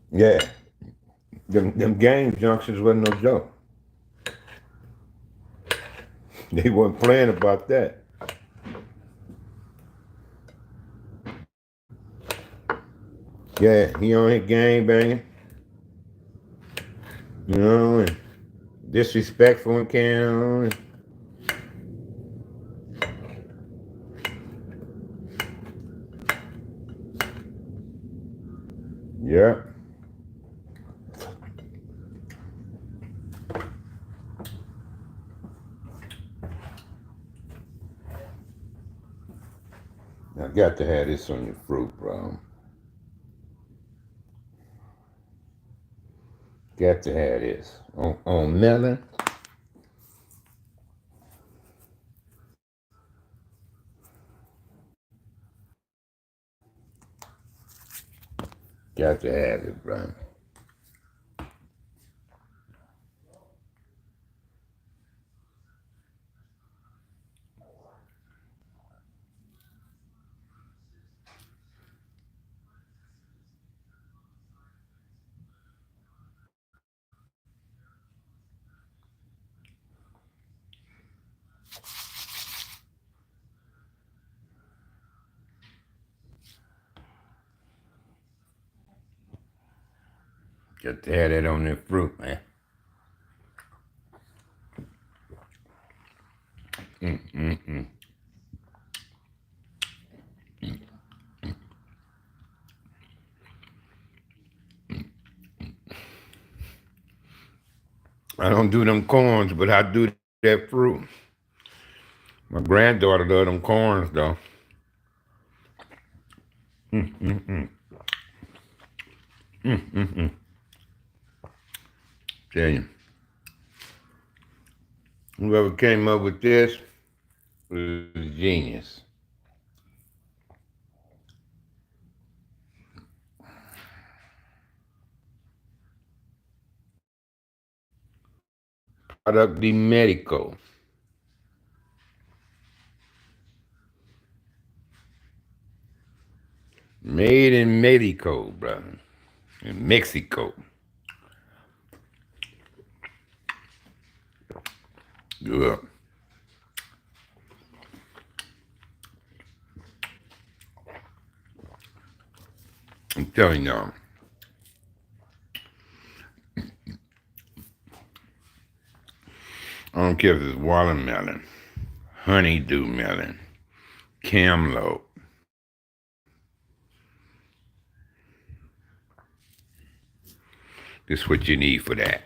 Yeah, them gang junctions wasn't no joke. They weren't playing about that. Yeah, he on his gang banging, you know, and disrespectful and carrying on. Yeah. I got to have this on your fruit, bro. Got to have this on melon. Got to have it, bro. Got to have that on your fruit, man. I don't do them corns, but I do that fruit. My granddaughter love them corns, though. Tell you. Whoever came up with this was a genius. Product di Medico. Made in Mexico, brother. In Mexico. Good. I'm telling y'all. I don't care if it's watermelon, honeydew melon, camlote. This is what you need for that.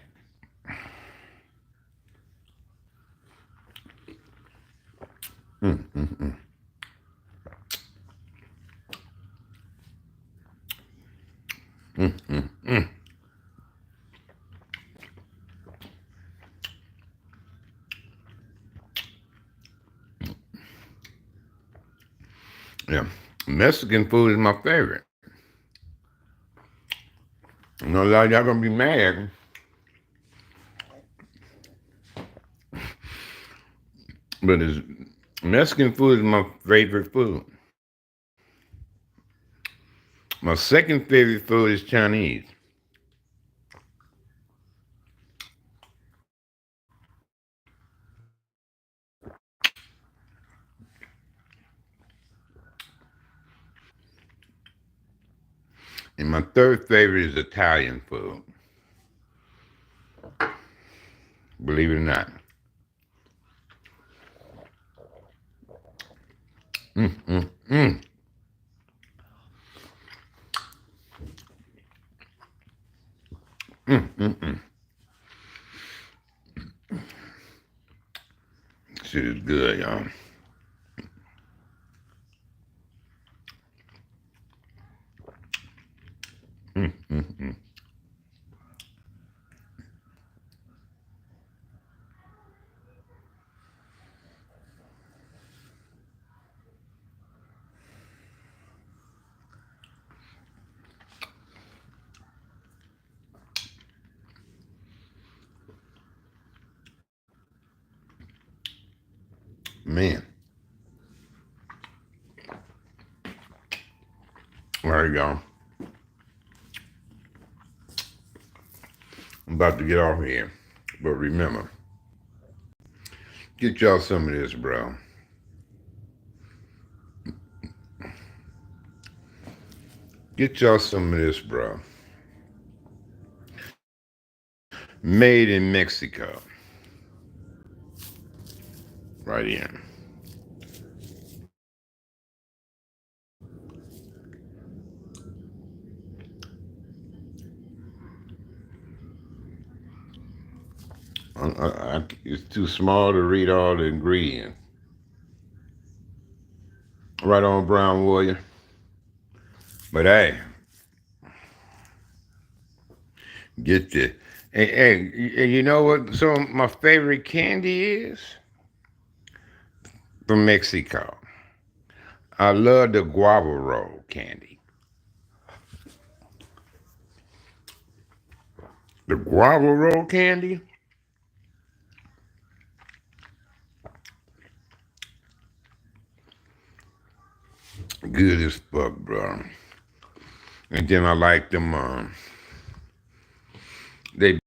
Yeah. Mexican food is my favorite. I know a lot of y'all gonna be mad. But Mexican food is my favorite food. My second favorite food is Chinese. And my third favorite is Italian food. Believe it or not. Shit is good, y'all. Man. All right, y'all. I'm about to get off here. But remember, get y'all some of this, bro. Get y'all some of this, bro. Made in Mexico. Right in. It's too small to read all the ingredients. Right on, Brown Warrior. But hey, get this. Hey, you know what? So my favorite candy is from Mexico. I love the guava roll candy. The guava roll candy, good as fuck, bro. And then I like them. They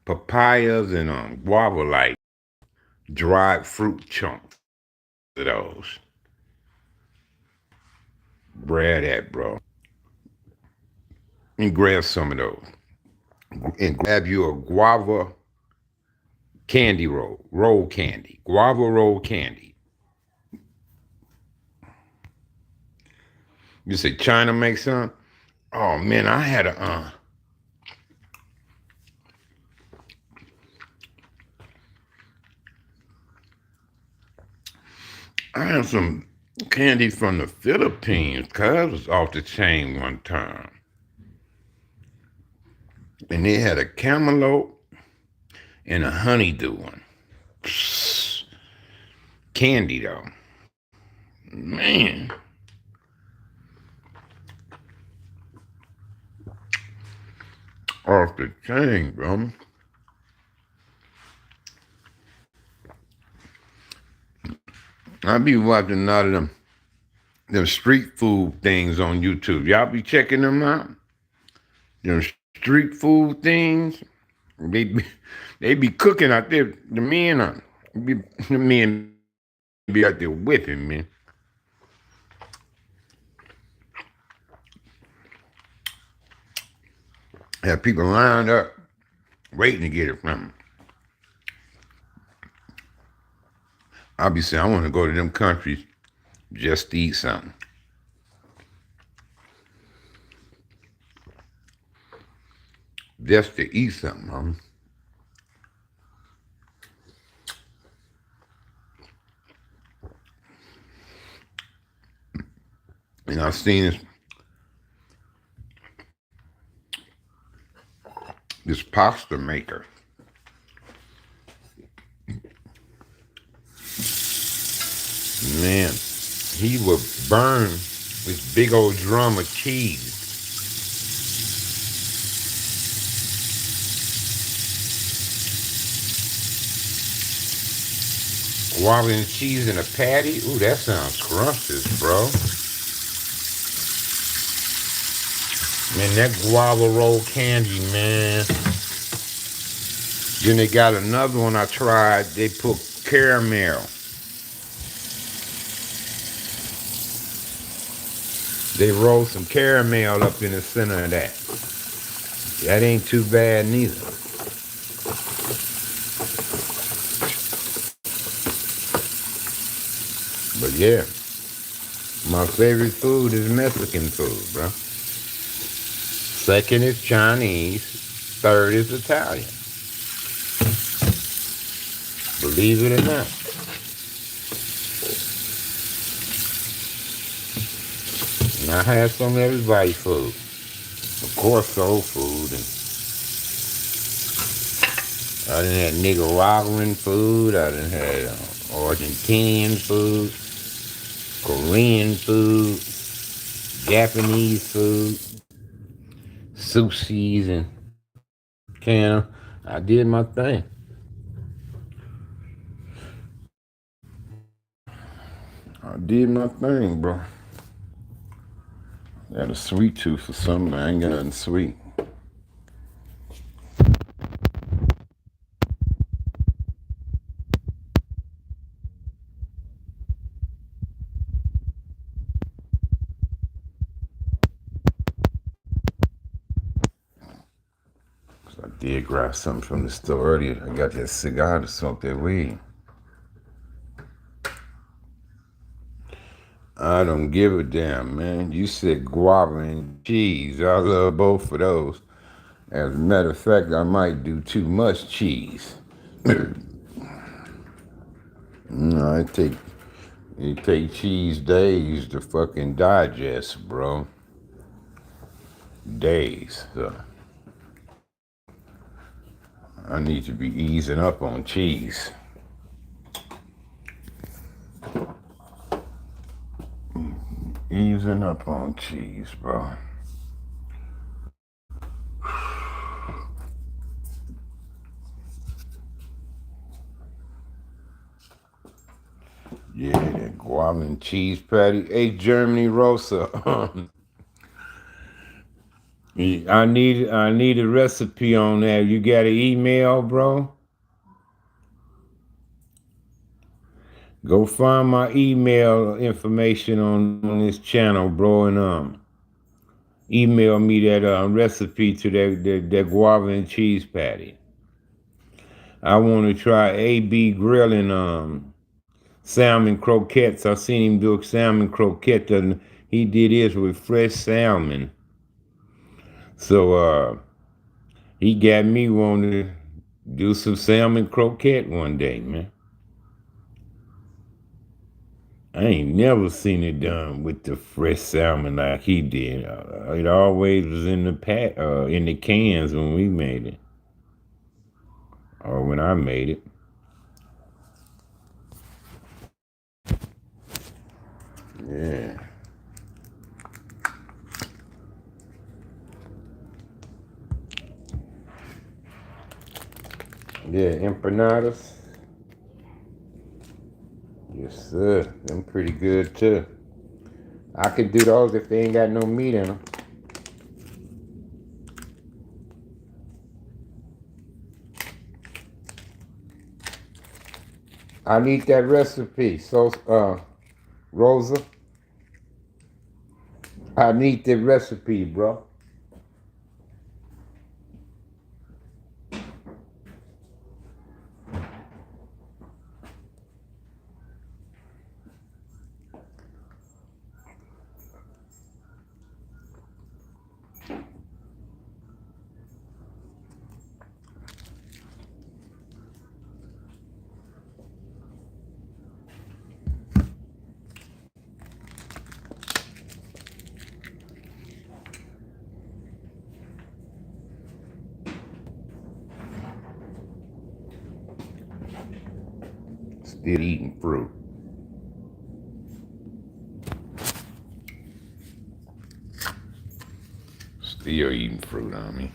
papayas and guava like dried fruit chunks of those. Grab that, bro. And grab some of those. And grab you a guava candy roll candy, guava roll candy. You say China makes some? Oh man, I had some candy from the Philippines, cuz was off the chain one time. And they had a camelote and a honeydew one. candy though. Man. Off the chain, bro. I be watching a lot of them street food things on YouTube. Y'all be checking them out? Them street food things. They be cooking out there. The men be out there whipping, man. Have people lined up waiting to get it from them. I'll be saying, I want to go to them countries just to eat something. Just to eat something, homie. And I've seen this pasta maker. Man, he would burn this big old drum of cheese. Guava and cheese in a patty? Ooh, that sounds scrumptious, bro. Man, that guava roll candy, man. Then they got another one I tried. They put caramel. They rolled some caramel up in the center of that. That ain't too bad neither. But yeah, my favorite food is Mexican food, bro. Second is Chinese. Third is Italian. Believe it or not. And I had some of everybody's food. Of course, soul food. And I done had Nicaraguan food. I done had Argentinian food, Korean food, Japanese food, sushis and can. I did my thing. I did my thing, bro. Got a sweet tooth for something. I ain't got nothing sweet. I did grab something from the store earlier. I got that cigar to smoke that weed. I don't give a damn, man. You said guava and cheese. I love both of those. As a matter of fact, I might do too much cheese. No, it take cheese days to fucking digest, bro. Days. So I need to be easing up on cheese. Easing up on cheese, bro. Yeah, that guava and cheese patty. Hey, Germany Rosa. I need a recipe on that. You got an email, bro? Go find my email information on this channel, bro, and email me that recipe to that guava and cheese patty. I want to try AB grilling salmon croquettes. I seen him do salmon croquette, and he did his with fresh salmon. So he got me wanting to do some salmon croquette one day, man. I ain't never seen it done with the fresh salmon like he did. It always was in the cans when we made it, or when I made it. Yeah. Yeah, empanadas. Yes, sir. Them pretty good too. I could do those if they ain't got no meat in them. I need that recipe. So, Rosa, I need the recipe, bro. Still eating fruit. Still eating fruit on me.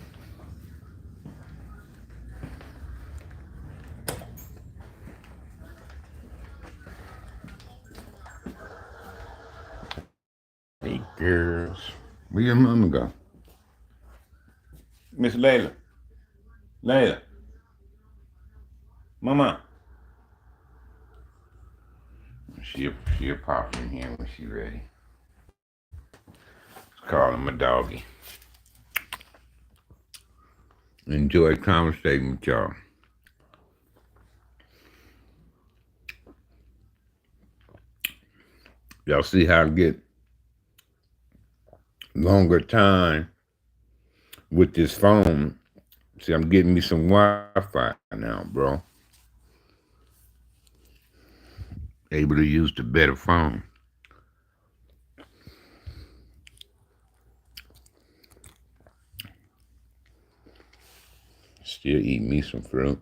Hey, girls. Where your mama go? Miss Layla. Layla. Mama. She'll pop in here when she ready. Let's call him a doggy. Enjoy conversating with y'all. Y'all see how I get longer time with this phone. See, I'm getting me some Wi-Fi now, bro. Able to use the better phone. Still eat me some fruit.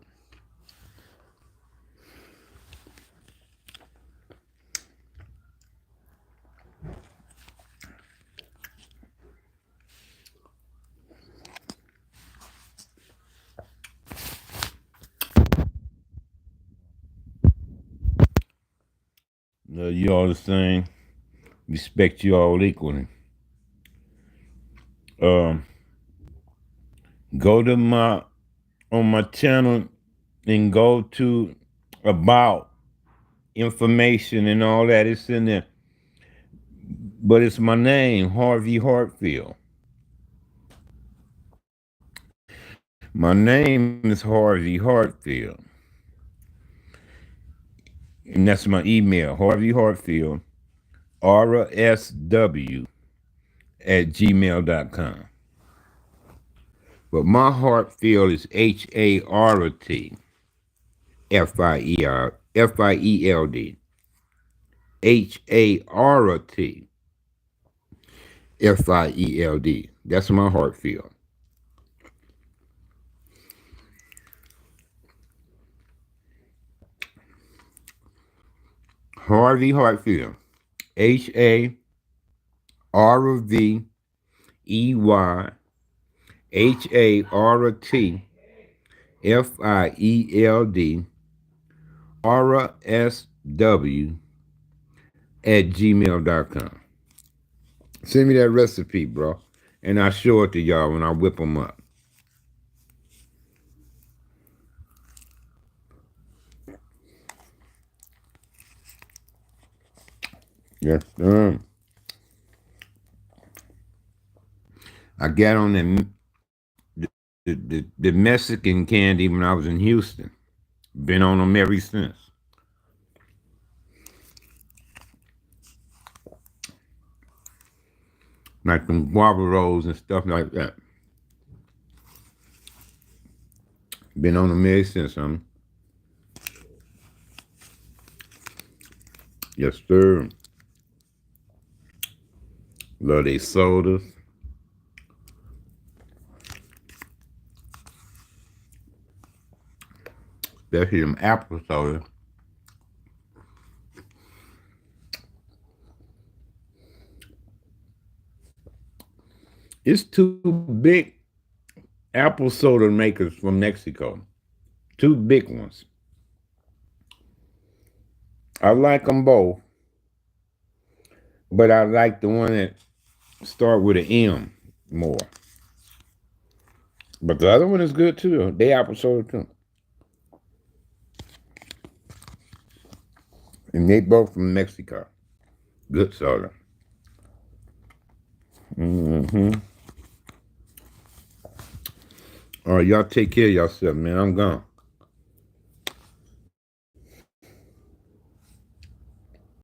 Love you all the same. Respect you all equally. Go to my channel and go to about information and all that. It's in there. But it's my name, Harvey Hartfield. My name is Harvey Hartfield. And that's my email, Harvey Hartfield, RSW@gmail.com. But my Hartfield is HART FIELD. HART FIELD. That's my Hartfield. Harvey Hartfield. HARVEYHARTFIELD RSW@gmail.com. Send me that recipe, bro, and I'll show it to y'all when I whip them up. Yes, sir. I got on the Mexican candy when I was in Houston. Been on them ever since. Like them guava rolls and stuff like that. Been on them ever since, homie. Yes, sir. Love they sodas. Especially them apple sodas. It's two big apple soda makers from Mexico. Two big ones. I like them both, but I like the one that start with an M more. But the other one is good too. They apple soda too. And they both from Mexico. Good soda. Mm-hmm. All right, y'all take care of yourself, man. I'm gone.